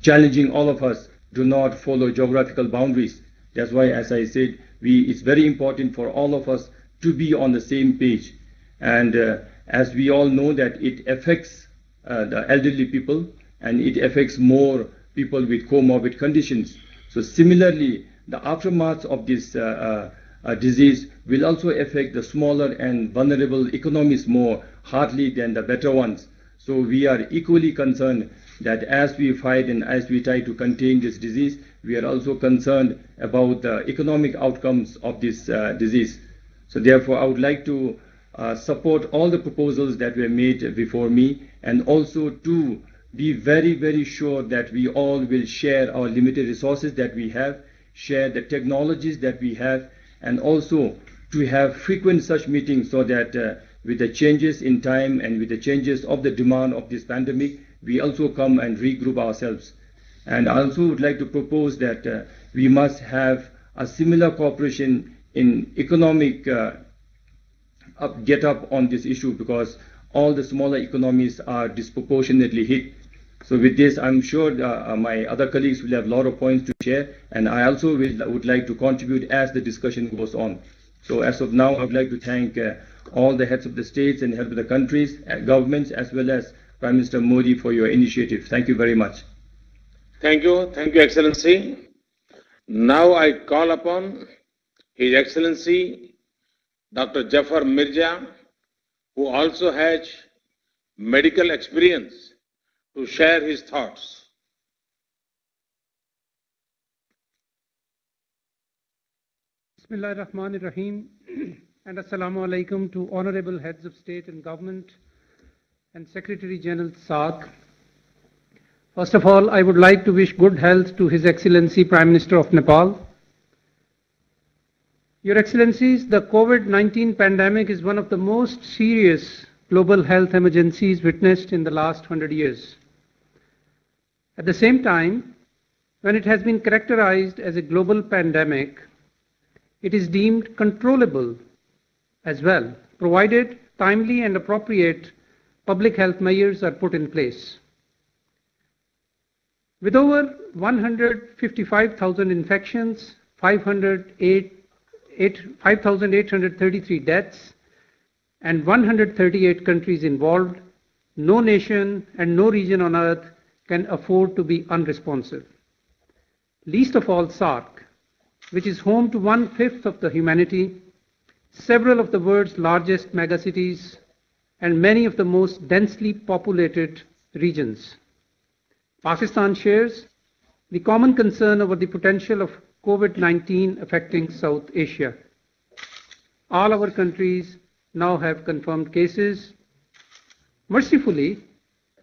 challenging all of us do not follow geographical boundaries. That's why, as I said, it's very important for all of us to be on the same page. And as we all know that it affects the elderly people, and it affects more people with comorbid conditions. So similarly, the aftermath of this disease will also affect the smaller and vulnerable economies more hardly than the better ones. So we are equally concerned that as we fight and as we try to contain this disease, we are also concerned about the economic outcomes of this disease. So therefore, I would like to support all the proposals that were made before me, and also to be very, very sure that we all will share our limited resources that we have, share the technologies that we have, and also to have frequent such meetings so that with the changes in time and with the changes of the demand of this pandemic, we also come and regroup ourselves. And I also would like to propose that we must have a similar cooperation in economic get up on this issue, because all the smaller economies are disproportionately hit. So with this, I'm sure my other colleagues will have a lot of points to share, and I also would like to contribute as the discussion goes on. So as of now, I would like to thank all the heads of the states and heads of the countries, governments, as well as Prime Minister Modi for your initiative. Thank you very much.
Thank you, Excellency. Now I call upon His Excellency Dr. Jafar Mirza, who also has medical experience, to share his thoughts.
Bismillahir Rahmanir Rahim, and Assalamu Alaikum to Honorable Heads of State and Government and Secretary General SAARC. First of all, I would like to wish good health to His Excellency Prime Minister of Nepal. Your Excellencies, the COVID-19 pandemic is one of the most serious global health emergencies witnessed in the last 100 years. At the same time, when it has been characterized as a global pandemic, it is deemed controllable as well, provided timely and appropriate public health measures are put in place. With over 155,000 infections, 5,833 deaths, and 138 countries involved, no nation and no region on earth can afford to be unresponsive. Least of all SAARC, which is home to 1/5 of the humanity, several of the world's largest megacities, and many of the most densely populated regions. Pakistan shares the common concern over the potential of COVID-19 affecting South Asia. All our countries now have confirmed cases. Mercifully,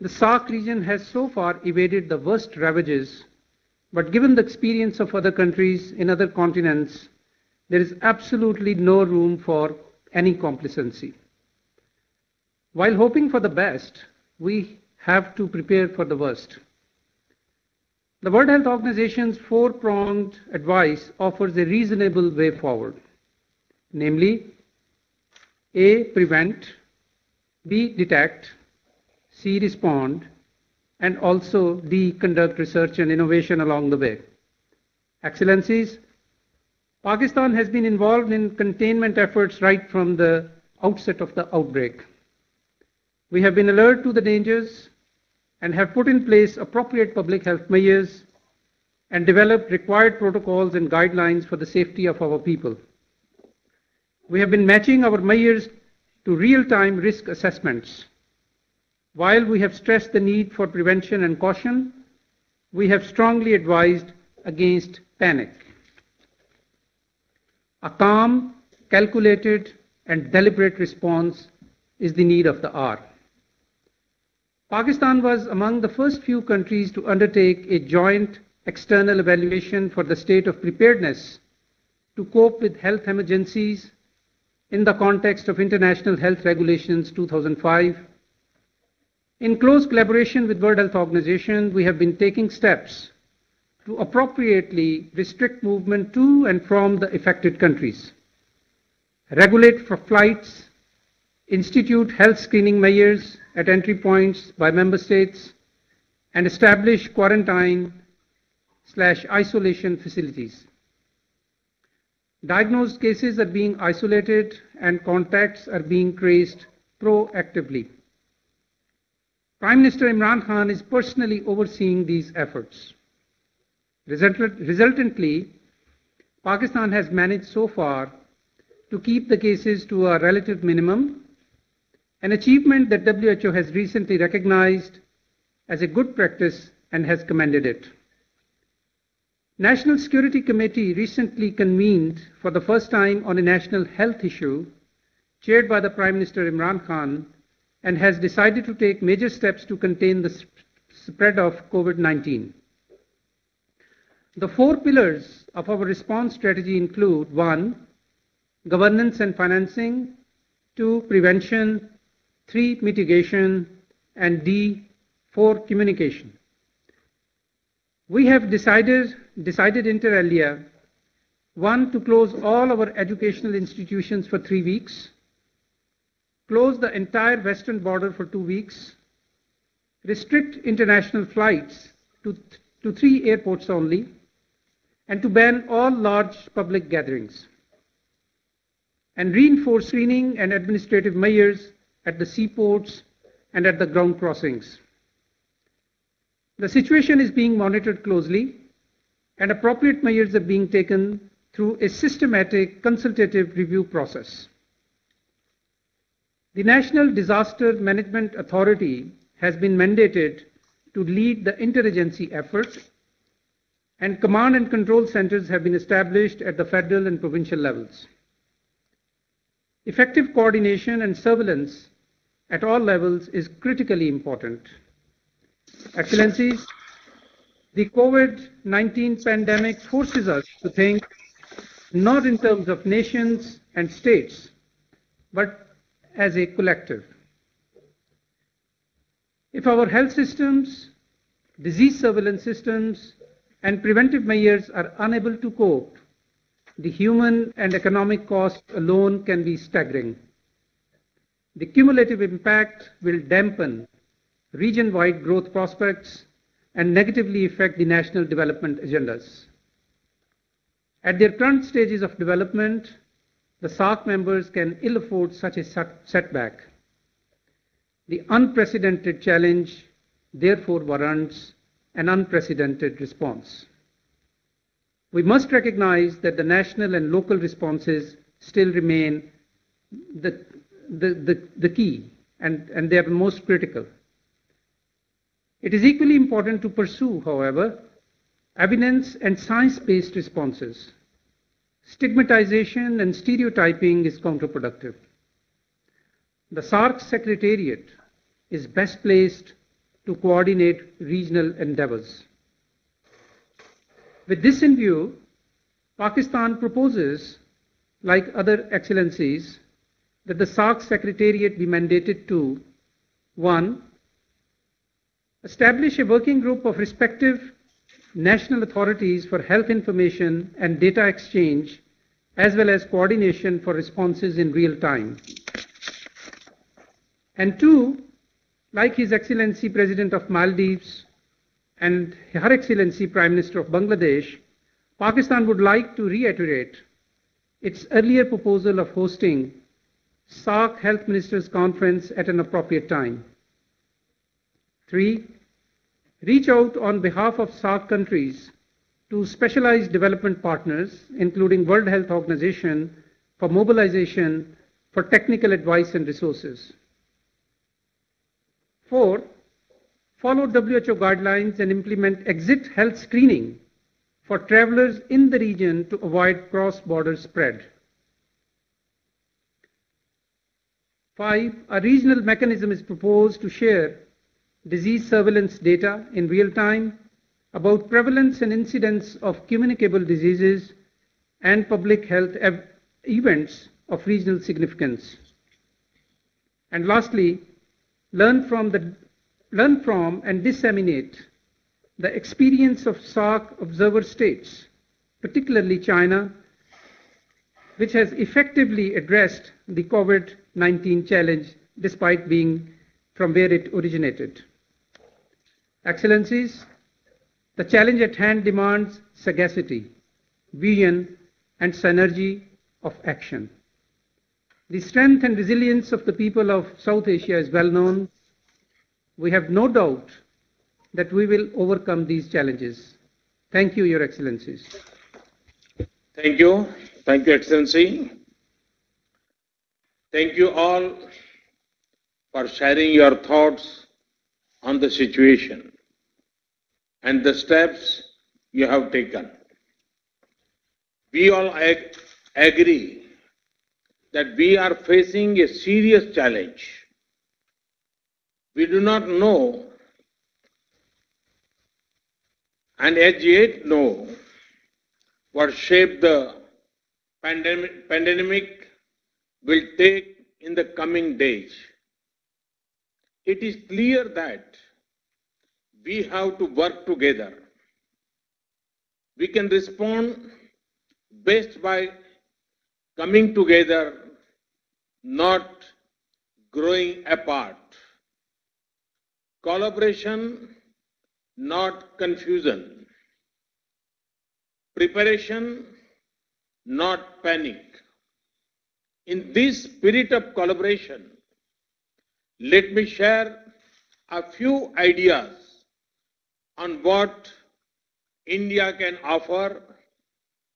the SAARC region has so far evaded the worst ravages, but given the experience of other countries in other continents, there is absolutely no room for any complacency. While hoping for the best, we have to prepare for the worst. The World Health Organization's four-pronged advice offers a reasonable way forward, namely, A. Prevent, B. Detect, C. Respond, and also D. Conduct research and innovation along the way. Excellencies, Pakistan has been involved in containment efforts right from the outset of the outbreak. We have been alert to the dangers and have put in place appropriate public health measures and developed required protocols and guidelines for the safety of our people. We have been matching our measures to real-time risk assessments. While we have stressed the need for prevention and caution, we have strongly advised against panic. A calm, calculated, and deliberate response is the need of the hour. Pakistan was among the first few countries to undertake a joint external evaluation for the state of preparedness to cope with health emergencies in the context of International Health Regulations 2005. In close collaboration with World Health Organization, we have been taking steps to appropriately restrict movement to and from the affected countries, regulate for flights, institute health screening measures at entry points by member states, and establish quarantine/isolation facilities. Diagnosed cases are being isolated and contacts are being traced proactively. Prime Minister Imran Khan is personally overseeing these efforts. Resultantly, Pakistan has managed so far to keep the cases to a relative minimum, an achievement that WHO has recently recognized as a good practice and has commended it. National Security Committee recently convened for the first time on a national health issue, chaired by the Prime Minister Imran Khan, and has decided to take major steps to contain the spread of COVID-19. The 4 pillars of our response strategy include: 1. Governance and financing, 2. Prevention, 3. Mitigation, and 4. Communication. We have decided inter alia: 1. To close all our educational institutions for 3 weeks, close the entire western border for 2 weeks, restrict international flights to 3 airports only, and to ban all large public gatherings, and reinforce screening and administrative measures at the seaports and at the ground crossings. The situation is being monitored closely, and appropriate measures are being taken through a systematic consultative review process. The National Disaster Management Authority has been mandated to lead the interagency efforts, and command and control centers have been established at the federal and provincial levels. Effective coordination and surveillance at all levels is critically important. Excellencies, the COVID-19 pandemic forces us to think not in terms of nations and states, but as a collective. If our health systems, disease surveillance systems, and preventive measures are unable to cope, the human and economic cost alone can be staggering. The cumulative impact will dampen region-wide growth prospects and negatively affect the national development agendas. At their current stages of development, the SAARC members can ill afford such a setback. The unprecedented challenge therefore warrants an unprecedented response. We must recognize that the national and local responses still remain the key, and they are the most critical. It is equally important to pursue, however, evidence and science-based responses. Stigmatization and stereotyping is counterproductive. The SAARC Secretariat is best placed to coordinate regional endeavors. With this in view, Pakistan proposes, like other excellencies, that the SAARC Secretariat be mandated to: 1. Establish a working group of respective national authorities for health information and data exchange, as well as coordination for responses in real time. And 2, like His Excellency President of Maldives and Her Excellency Prime Minister of Bangladesh, Pakistan would like to reiterate its earlier proposal of hosting SAARC Health Ministers Conference at an appropriate time. 3. Reach out on behalf of SAARC countries to specialized development partners, including World Health Organization, for mobilization for technical advice and resources. 4. Follow WHO guidelines and implement exit health screening for travelers in the region to avoid cross-border spread. 5. A regional mechanism is proposed to share disease surveillance data in real time about prevalence and incidence of communicable diseases and public health events of regional significance. And lastly, learn from and disseminate the experience of SAARC observer states, particularly China, which has effectively addressed the COVID-19 challenge despite being from where it originated. Excellencies, the challenge at hand demands sagacity, vision, and synergy of action. The strength and resilience of the people of South Asia is well known. We have no doubt that we will overcome these challenges. Thank you, Your Excellencies.
Thank you. Thank you, Excellency. Thank you all for sharing your thoughts on the situation and the steps you have taken. We all agree that we are facing a serious challenge. We do not know and as yet know what shape the pandemic will take in the coming days. It is clear that we have to work together. We can respond best by coming together, not growing apart. Collaboration, not confusion. Preparation, not panic. In this spirit of collaboration, let me share a few ideas on what India can offer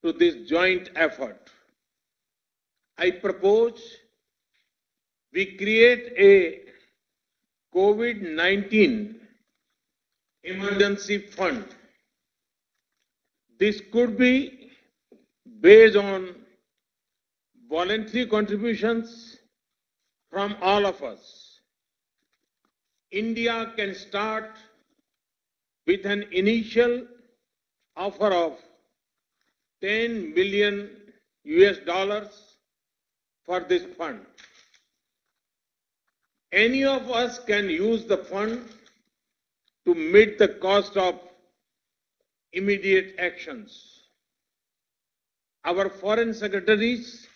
to this joint effort. I propose we create a COVID-19 emergency fund. This could be based on voluntary contributions from all of us. India can start with an initial offer of $10 million for this fund. Any of us can use the fund to meet the cost of immediate actions. Our foreign secretaries,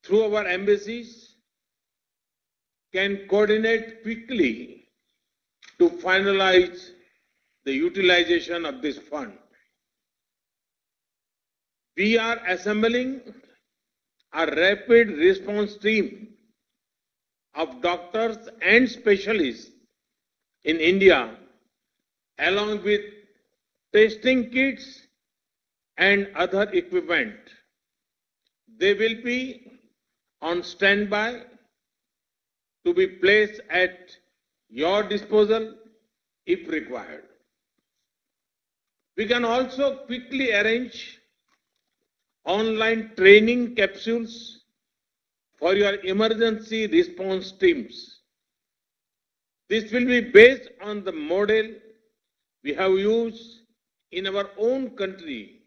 through our embassies, can coordinate quickly to finalize the utilization of this fund. We are assembling a rapid response team of doctors and specialists in India, along with testing kits and other equipment. They will be on standby to be placed at your disposal if required. We can also quickly arrange online training capsules for your emergency response teams. This will be based on the model we have used in our own country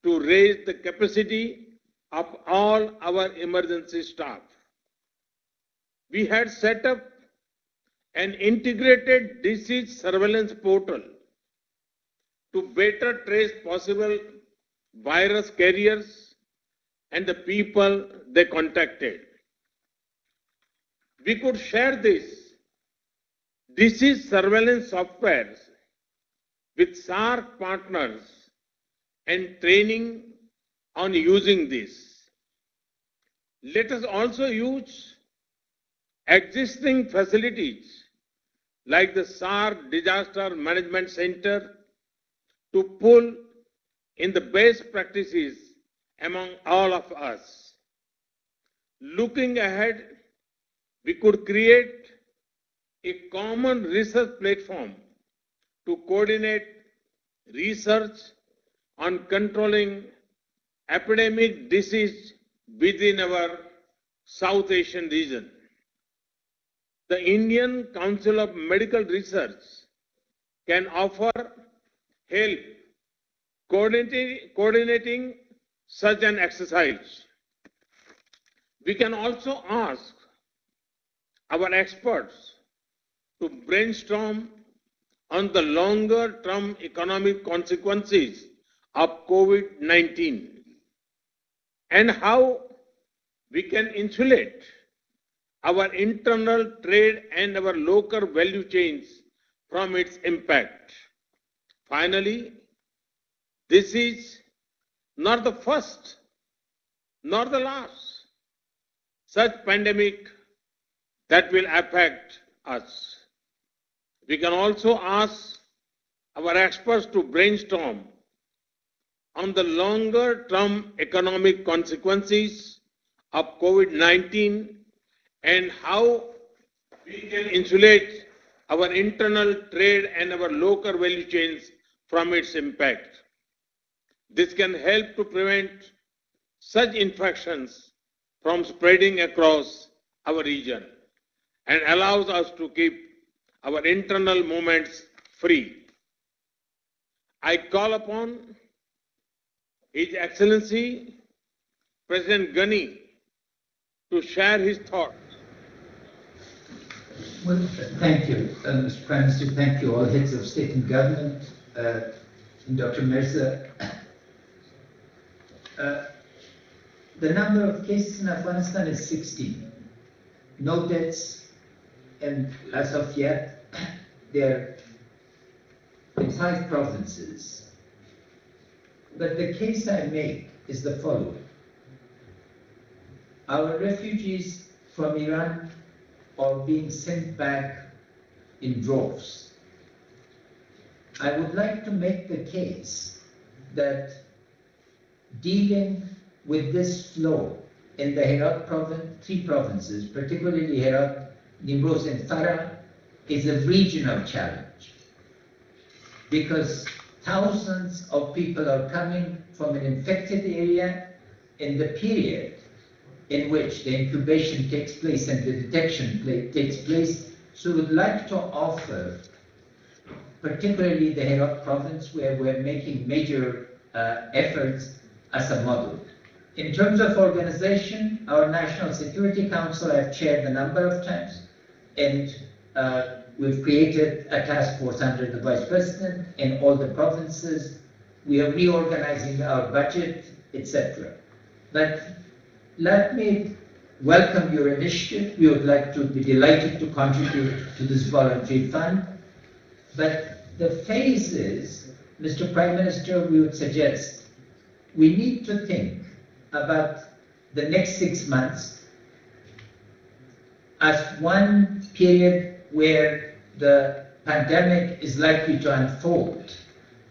to raise the capacity of all our emergency staff. We had set up an integrated disease surveillance portal to better trace possible virus carriers and the people they contacted. We could share this disease surveillance software with SAARC partners and training on using this. Let us also use existing facilities like the SAARC Disaster Management Center to pull in the best practices among all of us. Looking ahead, we could create a common research platform to coordinate research on controlling epidemic disease within our South Asian region. The Indian Council of Medical Research can offer help coordinating such an exercise. We can also ask our experts to brainstorm on the longer-term economic consequences of COVID-19 and how we can insulate our internal trade and our local value chains from its impact. Finally, this is not the first nor the last such pandemic that will affect us. We can also ask our experts to brainstorm on the longer-term economic consequences of COVID-19 and how we can insulate our internal trade and our local value chains from its impact. This can help to prevent such infections from spreading across our region and allows us to keep our internal movements free. I call upon His Excellency President Ghani to share his thoughts.
Well, thank you, Mr. Prime Minister. Thank you, all heads of state and government, and Dr. Mirza. The number of cases in Afghanistan is 16. No deaths, and as of yet, they're in 5 provinces. But the case I make is the following. Our refugees from Iran are being sent back in droves. I would like to make the case that dealing with this flow in the Herat province, 3 provinces, particularly Herat, Nimroz and Farah, is a regional challenge because thousands of people are coming from an infected area in the period in which the incubation takes place and the detection takes place. So we would like to offer, particularly the Herat province, where we're making major efforts, as a model. In terms of organization, our National Security Council I've chaired a number of times, and we've created a task force under the Vice President in all the provinces. We are reorganizing our budget, etc. But let me welcome your initiative. We would like to be delighted to contribute to this voluntary fund. But the phases, Mr. Prime Minister, we would suggest we need to think about the next 6 months as one period where the pandemic is likely to unfold.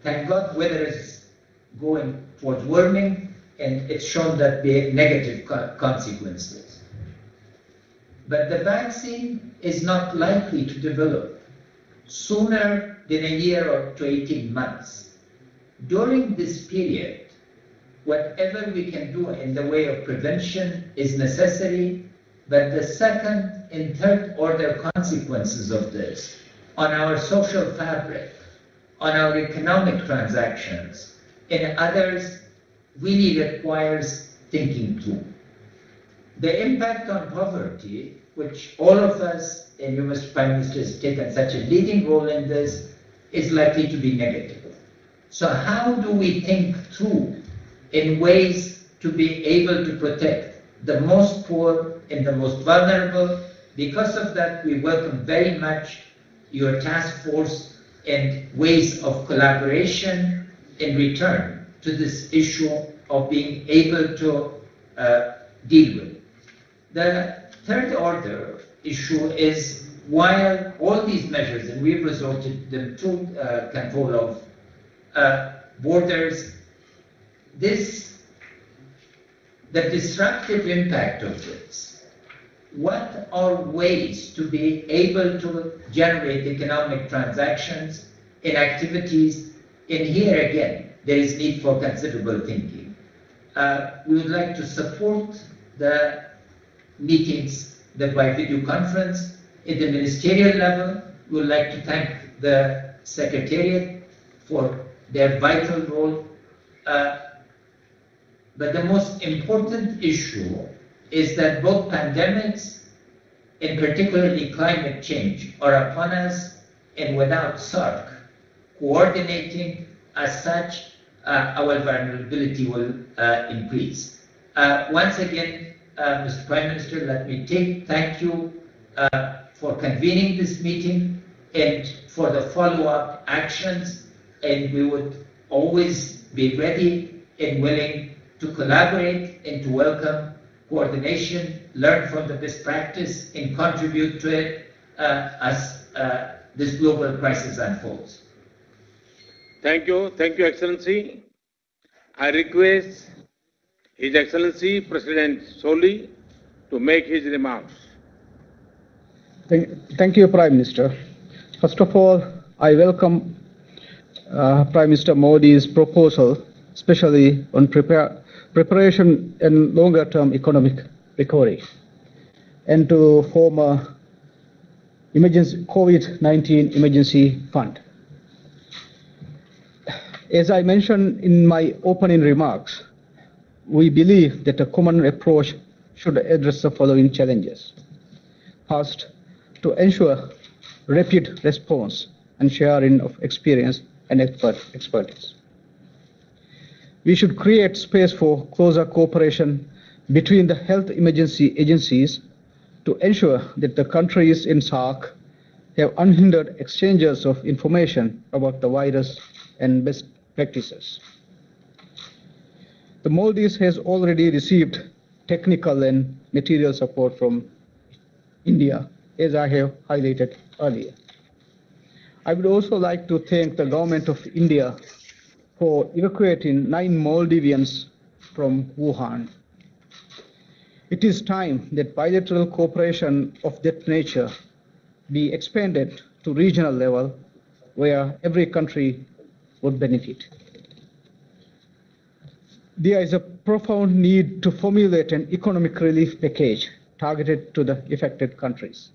Thank God weather is going towards warming, and it's shown that there are negative consequences. But the vaccine is not likely to develop sooner than a year or to 18 months. During this period, whatever we can do in the way of prevention is necessary, but the second and third order consequences of this on our social fabric, on our economic transactions, and others really requires thinking through. The impact on poverty, which all of us, and you, Mr. Prime Minister, has taken such a leading role in this, is likely to be negative. So how do we think through in ways to be able to protect the most poor and the most vulnerable? Because of that, we welcome very much your task force and ways of collaboration in return to this issue of being able to deal with. The third order issue is, while all these measures, and we've resorted them to control of borders, the disruptive impact of this, what are ways to be able to generate economic transactions in activities? And here again, there is need for considerable thinking. We would like to support the meetings that by video conference at the ministerial level. We would like to thank the Secretariat for their vital role. But the most important issue is that both pandemics, and particularly climate change, are upon us, and without SAARC coordinating as such, our vulnerability will increase. Once again, Mr. Prime Minister, let me thank you for convening this meeting and for the follow-up actions, and we would always be ready and willing to collaborate and to welcome coordination, learn from the best practice, and contribute to it as this global crisis unfolds.
Thank you, Excellency. I request His Excellency President Soli to make his remarks.
Thank you, Prime Minister. First of all, I welcome Prime Minister Modi's proposal, especially on preparation and longer-term economic recovery, and to form a COVID-19 emergency fund. As I mentioned in my opening remarks, we believe that a common approach should address the following challenges. First, to ensure rapid response and sharing of experience and expertise. We should create space for closer cooperation between the health emergency agencies to ensure that the countries in SAARC have unhindered exchanges of information about the virus and best practices. The Maldives has already received technical and material support from India, as I have highlighted earlier. I would also like to thank the Government of India for evacuating 9 Maldivians from Wuhan. It is time that bilateral cooperation of that nature be expanded to regional level, where every country would benefit. There is a profound need to formulate an economic relief package targeted to the affected countries.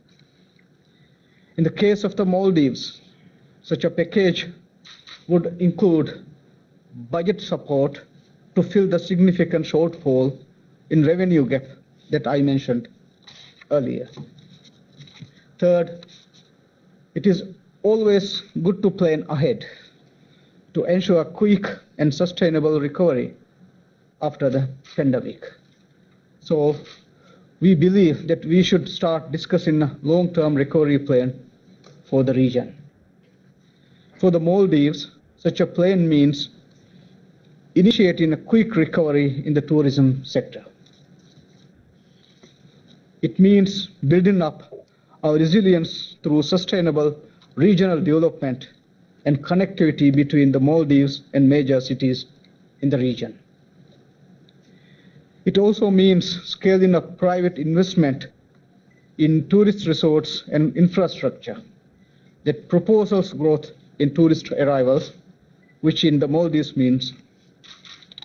In the case of the Maldives, such a package would include budget support to fill the significant shortfall in revenue gap that I mentioned earlier. Third, it is always good to plan ahead to ensure quick and sustainable recovery after the pandemic. So we believe that we should start discussing a long-term recovery plan for the region. For the Maldives, such a plan means initiating a quick recovery in the tourism sector. It means building up our resilience through sustainable regional development and connectivity between the Maldives and major cities in the region. It also means scaling up private investment in tourist resorts and infrastructure that propels growth in tourist arrivals, which in the Maldives means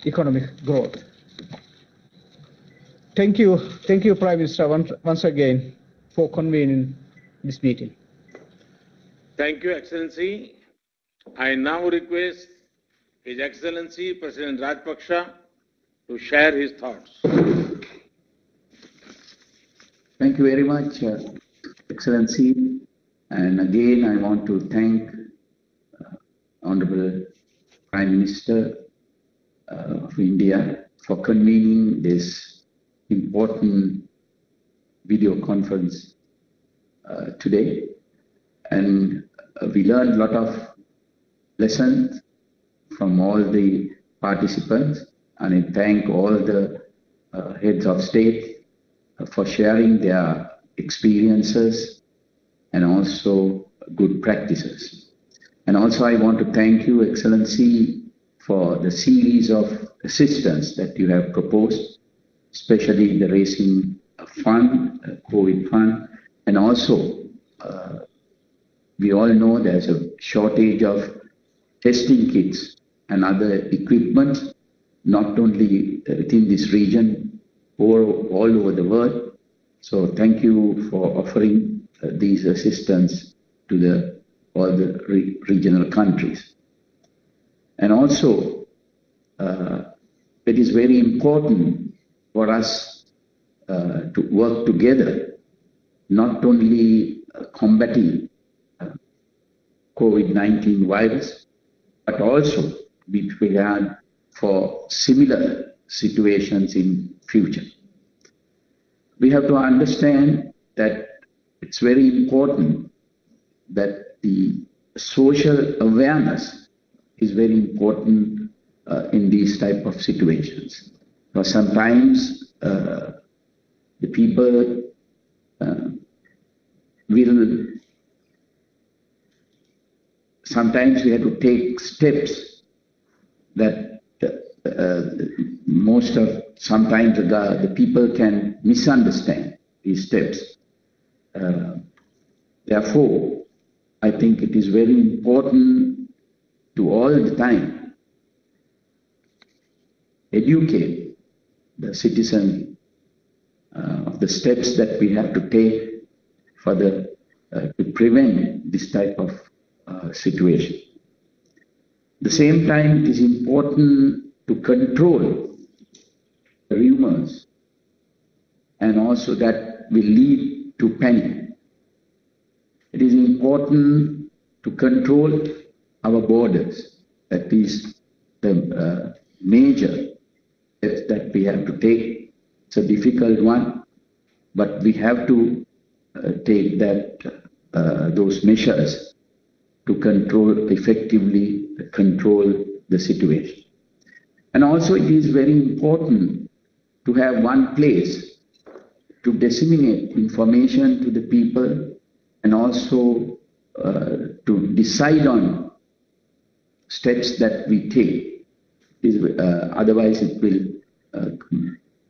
economic growth. Thank you, Prime Minister, once again for convening this meeting.
Thank you, Excellency. I now request His Excellency President Rajpaksha to share his thoughts.
Thank you very much, Excellency. And again, I want to thank Honorable Prime Minister of India for convening this important video conference today. And we learned a lot of lessons from all the participants. and I thank all the heads of state for sharing their experiences and also good practices. And also I want to thank you, Excellency, for the series of assistance that you have proposed, especially the raising fund, COVID fund, and also we all know there's a shortage of testing kits and other equipment, not only within this region, or all over the world. So thank you for offering these assistance to all the regional countries. And also, it is very important for us to work together, not only combating COVID-19 virus, but also be prepared for similar situations in future. We have to understand that it's very important that the social awareness is very important in these type of situations. Because sometimes the people sometimes we have to take steps that sometimes the people can misunderstand these steps. Therefore, I think it is very important to all the time educate the citizen of the steps that we have to take for to prevent this type of situation. At the same time, it is important to control the rumors, and also that will lead to panic. It is important to control our borders. That is the major steps that we have to take. It's a difficult one, but we have to take those measures to effectively control the situation. And also it is very important to have one place to disseminate information to the people, and also to decide on steps that we take. Otherwise it will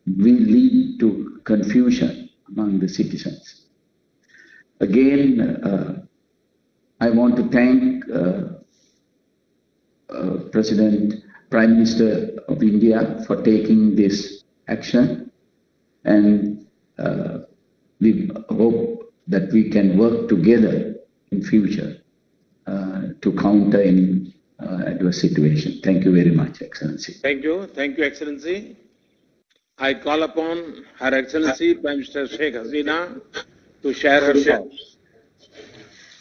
lead to confusion among the citizens. Again, I want to thank Prime Minister of India for taking this action, and we hope that we can work together in future to counter any adverse situation. Thank you very much, Excellency.
Thank you, Excellency. I call upon Her Excellency Prime Minister Sheikh Hasina to share her thoughts.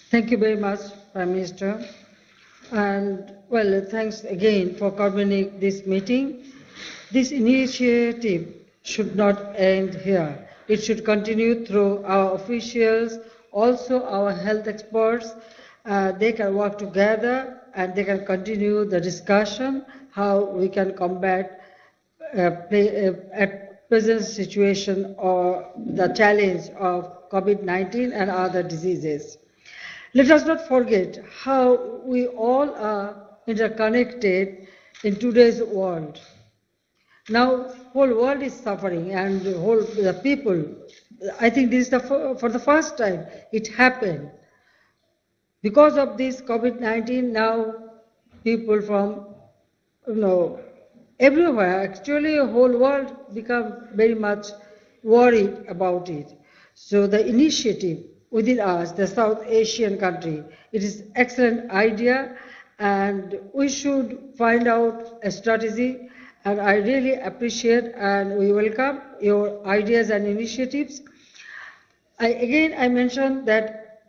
Thank you very much, Prime Minister. And well, thanks again for convening this meeting. This initiative should not end here. It should continue through our officials, also our health experts. They can work together and they can continue the discussion how we can combat at present situation or the challenge of COVID-19 and other diseases. Let us not forget how we all are interconnected in today's world. Now, whole world is suffering, and the people. I think this is for the first time it happened. Because of this COVID-19, now people from everywhere, actually, the whole world become very much worried about it. So the initiative within us, the South Asian country, it is excellent idea, and we should find out a strategy. And I really appreciate and we welcome your ideas and initiatives. I mentioned that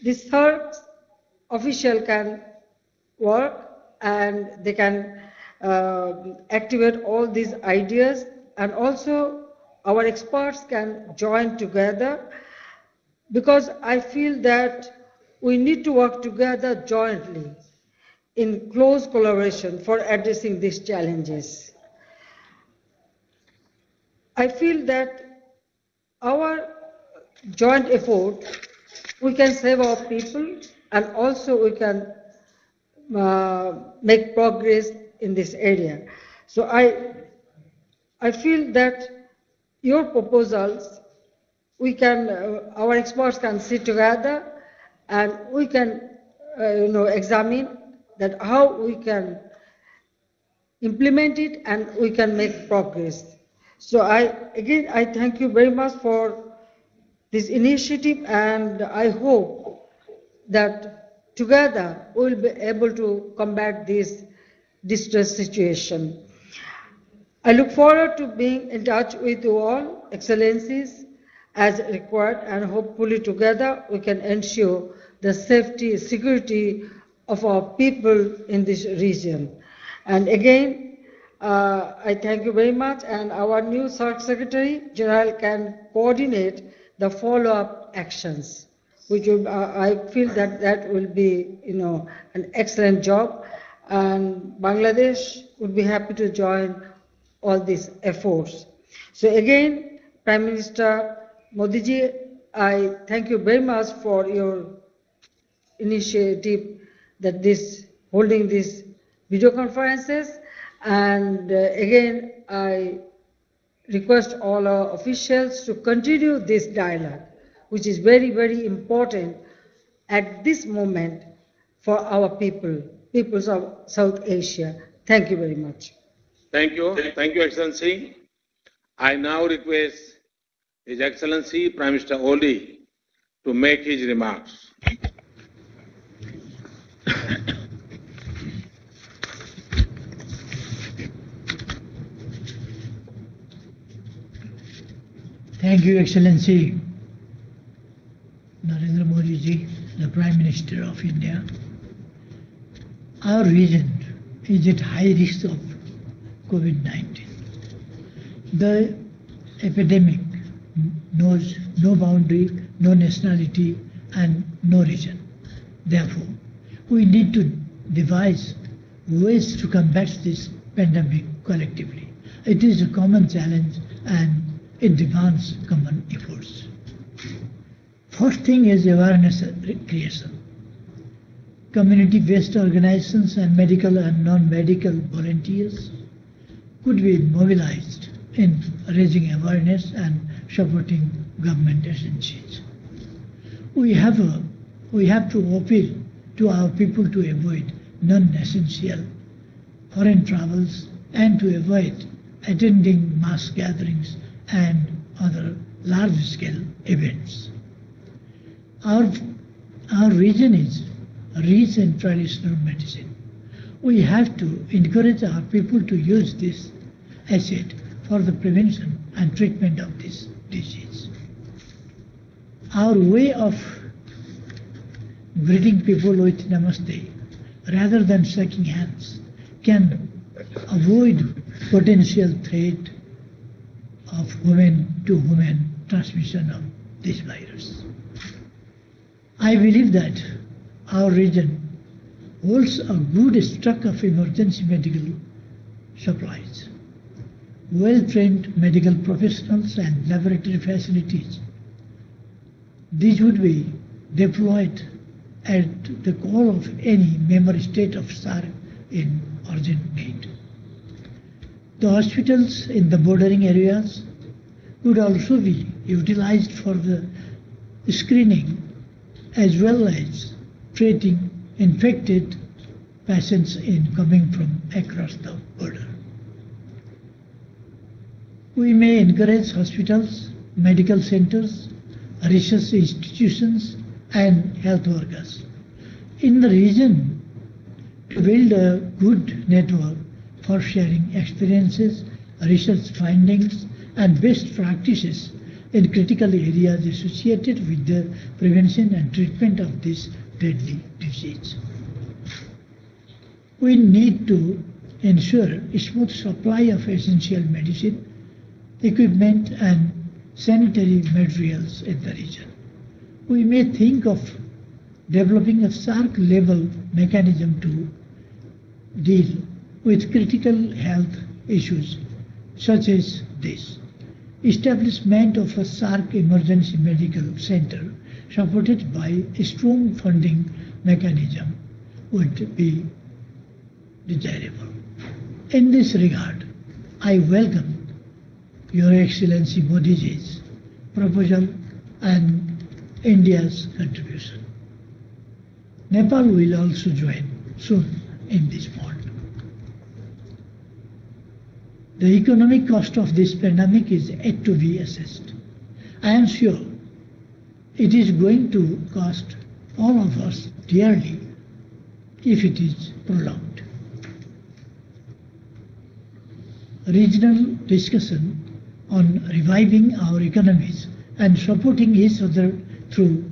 this SAARC official can work and they can activate all these ideas, and also our experts can join together, because I feel that we need to work together jointly in close collaboration for addressing these challenges. I feel that our joint effort, we can save our people and also we can make progress in this area. So I feel that your proposals, we can, our experts can sit together and we can, examine that how we can implement it and we can make progress. So I thank you very much for this initiative, and I hope that together we will be able to combat this distress situation. I look forward to being in touch with you all, Excellencies, as required, and hopefully together we can ensure the safety, security of our people in this region. And again, I thank you very much, and our new SAARC Secretary General can coordinate the follow-up actions, which will, I feel that will be, an excellent job, and Bangladesh would be happy to join all these efforts. So again, Prime Minister Modi ji, I thank you very much for your initiative that holding these video conferences, and again I request all our officials to continue this dialogue, which is very, very important at this moment for our peoples of South Asia. Thank you very much.
Thank you, Excellency. I now request His Excellency Prime Minister Oli to make his remarks.
Thank you, Excellency Narendra Modi ji, the Prime Minister of India. Our region is at high risk of COVID-19. The epidemic knows no boundary, no nationality, and no region. Therefore, we need to devise ways to combat this pandemic collectively. It is a common challenge and it demands common efforts. First thing is awareness creation. Community-based organizations and medical and non-medical volunteers could be mobilized in raising awareness and supporting government agencies. We have to appeal to our people to avoid non-essential foreign travels and to avoid attending mass gatherings and other large-scale events. Our region is rich in traditional medicine. We have to encourage our people to use this asset for the prevention and treatment of this disease. Our way of greeting people with namaste rather than shaking hands can avoid potential threat of human-to-human transmission of this virus. I believe that our region holds a good stock of emergency medical supplies, well-trained medical professionals and laboratory facilities. These would be deployed at the call of any member state of SAARC in urgent need. The hospitals in the bordering areas could also be utilized for the screening as well as treating infected patients coming from across the border. We may encourage hospitals, medical centers, research institutions, and health workers in the region to build a good network for sharing experiences, research findings, and best practices in critical areas associated with the prevention and treatment of this deadly disease. We need to ensure a smooth supply of essential medicine, equipment, and sanitary materials in the region. We may think of developing a SAARC-level mechanism to deal with critical health issues such as this. establishment of a SAARC emergency medical center supported by a strong funding mechanism would be desirable. In this regard, I welcome Your Excellency Modi ji's proposal and India's contribution. Nepal will also join soon in this fund. The economic cost of this pandemic is yet to be assessed. I am sure it is going to cost all of us dearly if it is prolonged. Regional discussion on reviving our economies and supporting each other through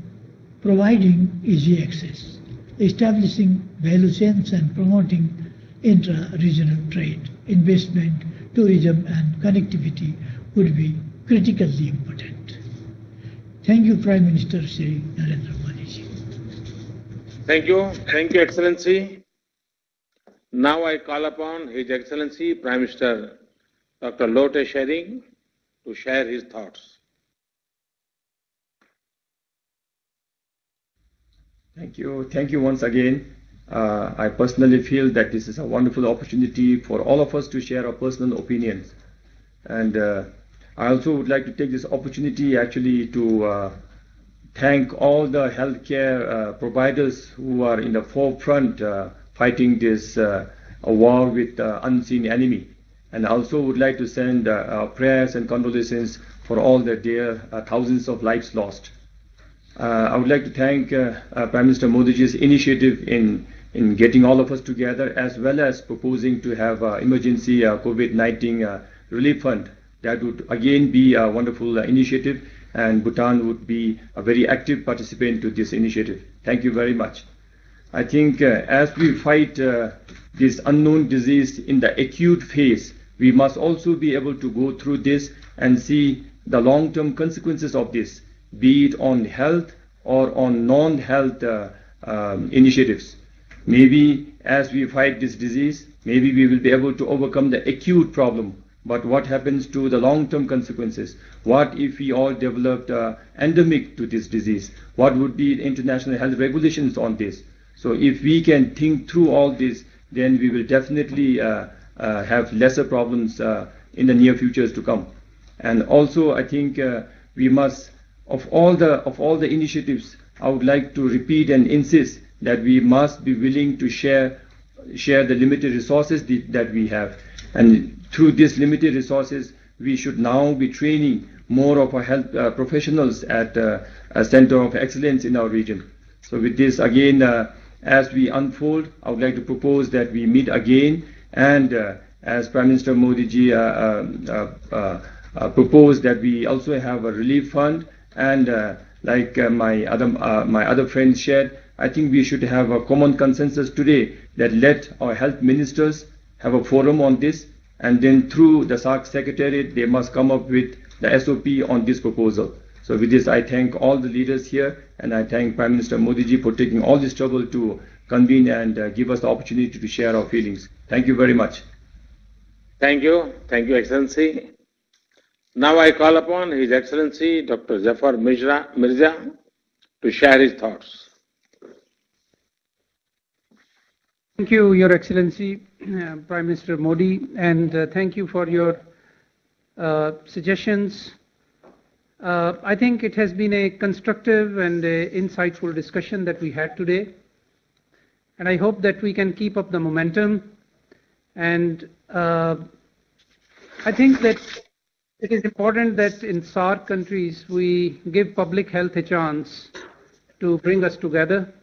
providing easy access, establishing value chains and promoting intra-regional trade, investment, tourism and connectivity would be critically important. Thank you, Prime Minister Shri Narendra Modi ji.
Thank you. Thank you, Excellency. Now I call upon His Excellency Prime Minister Dr. Lote Shering to share his thoughts.
Thank you. Thank you once again. I personally feel that this is a wonderful opportunity for all of us to share our personal opinions. And I also would like to take this opportunity actually to thank all the healthcare providers who are in the forefront fighting this war with unseen enemy. And I also would like to send prayers and condolences for all the dear thousands of lives lost. I would like to thank Prime Minister Modi ji's initiative in getting all of us together, as well as proposing to have emergency COVID-19 relief fund. That would again be a wonderful initiative, and Bhutan would be a very active participant to this initiative. Thank you very much. I think as we fight this unknown disease in the acute phase, we must also be able to go through this and see the long-term consequences of this, be it on health or on non-health initiatives. Maybe as we fight this disease, maybe we will be able to overcome the acute problem. But what happens to the long-term consequences? What if we all developed endemic to this disease? What would be the international health regulations on this? So if we can think through all this, then we will definitely have lesser problems in the near futures to come. And also, I think we must, of all the initiatives, I would like to repeat and insist that we must be willing to share the limited resources that we have. And through these limited resources, we should now be training more of our health professionals at a center of excellence in our region. So with this, again, as we unfold, I would like to propose that we meet again, and as Prime Minister Modi ji proposed, that we also have a relief fund, and like my other friends shared, I think we should have a common consensus today that let our health ministers have a forum on this, and then through the SAARC Secretariat, they must come up with the SOP on this proposal. So with this, I thank all the leaders here, and I thank Prime Minister Modi ji for taking all this trouble to convene and give us the opportunity to share our feelings. Thank you very much.
Thank you. Thank you, Excellency. Now I call upon His Excellency Dr. Zafar Mirza to share his thoughts.
Thank you, Your Excellency, Prime Minister Modi, and thank you for your suggestions. I think it has been a constructive and insightful discussion that we had today, and I hope that we can keep up the momentum. And I think that it is important that in SAARC countries we give public health a chance to bring us together.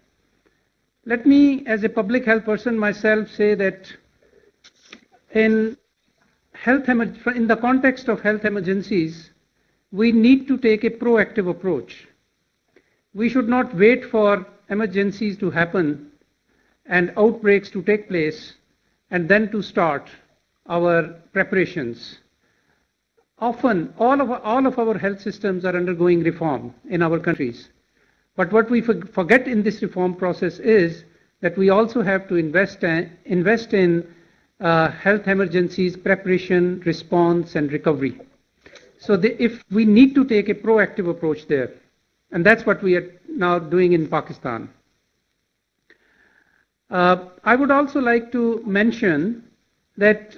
Let me, as a public health person myself, say that in the context of health emergencies, we need to take a proactive approach. We should not wait for emergencies to happen and outbreaks to take place and then to start our preparations. Often, all of our health systems are undergoing reform in our countries. But what we forget in this reform process is that we also have to invest in health emergencies, preparation, response, and recovery. So if we need to take a proactive approach there, and that's what we are now doing in Pakistan. I would also like to mention that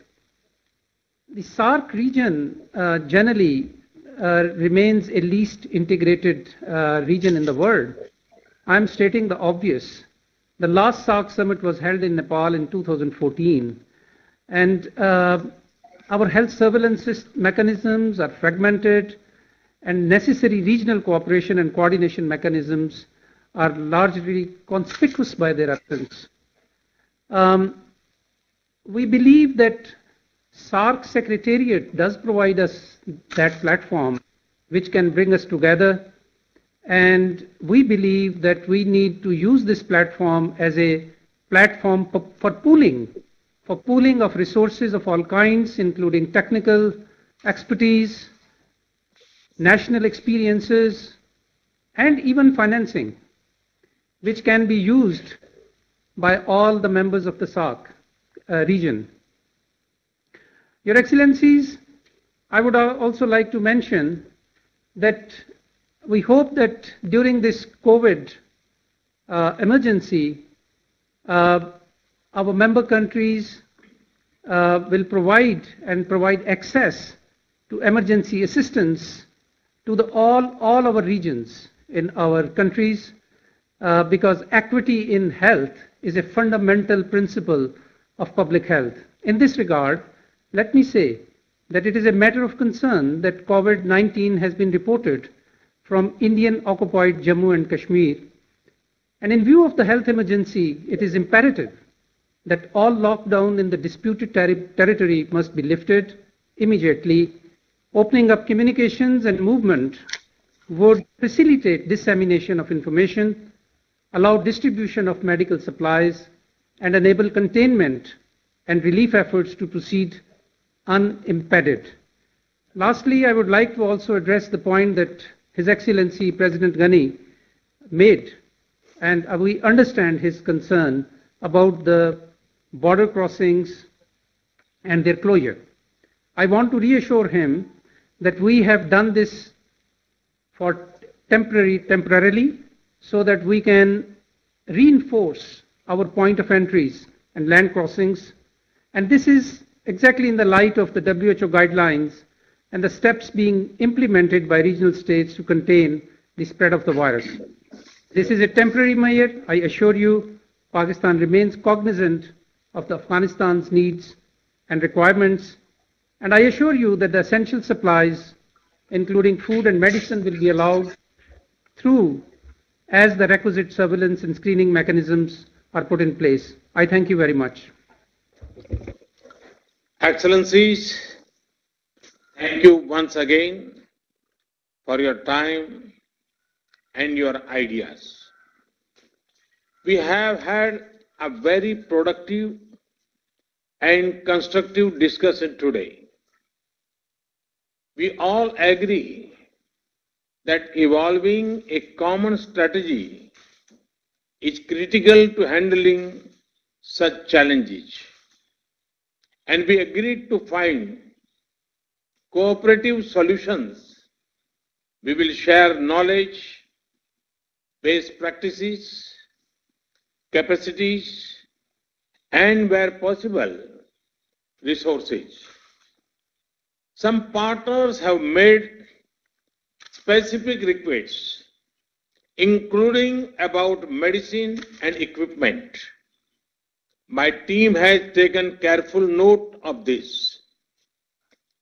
the SAARC region generally remains a least integrated region in the world. I'm stating the obvious. The last SAARC summit was held in Nepal in 2014, and our health surveillance mechanisms are fragmented, and necessary regional cooperation and coordination mechanisms are largely conspicuous by their absence. We believe that SAARC Secretariat does provide us that platform which can bring us together, and we believe that we need to use this platform as a platform for pooling of resources of all kinds, including technical expertise, national experiences, and even financing, which can be used by all the members of the SAARC region. Your Excellencies, I would also like to mention that we hope that during this COVID emergency, our member countries will provide access to emergency assistance to all our regions in our countries, because equity in health is a fundamental principle of public health. In this regard, let me say that it is a matter of concern that COVID-19 has been reported from Indian-occupied Jammu and Kashmir. And in view of the health emergency, it is imperative that all lockdown in the disputed territory must be lifted immediately. Opening up communications and movement would facilitate dissemination of information, allow distribution of medical supplies, and enable containment and relief efforts to proceed unimpeded. Lastly, I would like to also address the point that His Excellency President Ghani made, and we understand his concern about the border crossings and their closure. I want to reassure him that we have done this for temporarily, so that we can reinforce our point of entries and land crossings. And this is exactly in the light of the WHO guidelines and the steps being implemented by regional states to contain the spread of the virus. This is a temporary measure. I assure you, Pakistan remains cognizant of Afghanistan's needs and requirements, and I assure you that the essential supplies, including food and medicine, will be allowed through as the requisite surveillance and screening mechanisms are put in place. I thank you very much.
Excellencies, thank you once again for your time and your ideas. We have had a very productive and constructive discussion today. We all agree that evolving a common strategy is critical to handling such challenges. And we agreed to find cooperative solutions. We will share knowledge, best practices, capacities, and where possible, resources. Some partners have made specific requests, including about medicine and equipment. My team has taken careful note of this.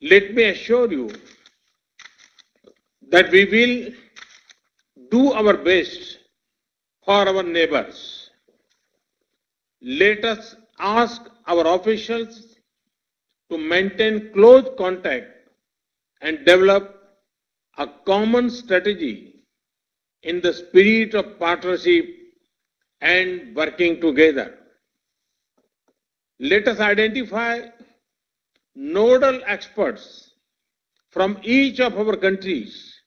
Let me assure you that we will do our best for our neighbors. Let us ask our officials to maintain close contact and develop a common strategy in the spirit of partnership and working together. Let us identify nodal experts from each of our countries,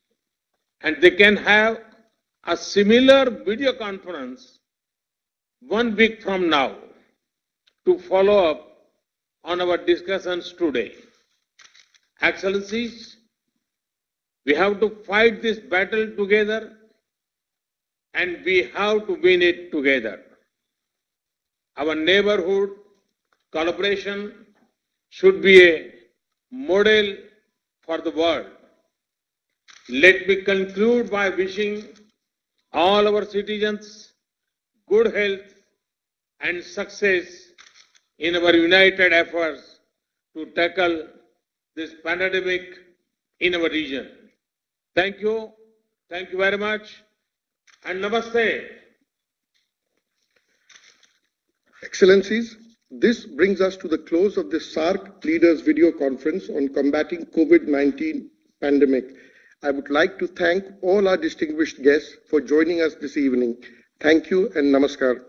and they can have a similar video conference 1 week from now to follow up on our discussions today. Excellencies, We have to fight this battle together and we have to win it together. Our neighborhood collaboration should be a model for the world. Let me conclude by wishing all our citizens good health and success in our united efforts to tackle this pandemic in our region. Thank you very much, and Namaste.
Excellencies, this brings us to the close of the SAARC leaders video conference on combating COVID-19 pandemic. I would like to thank all our distinguished guests for joining us this evening. Thank you and namaskar.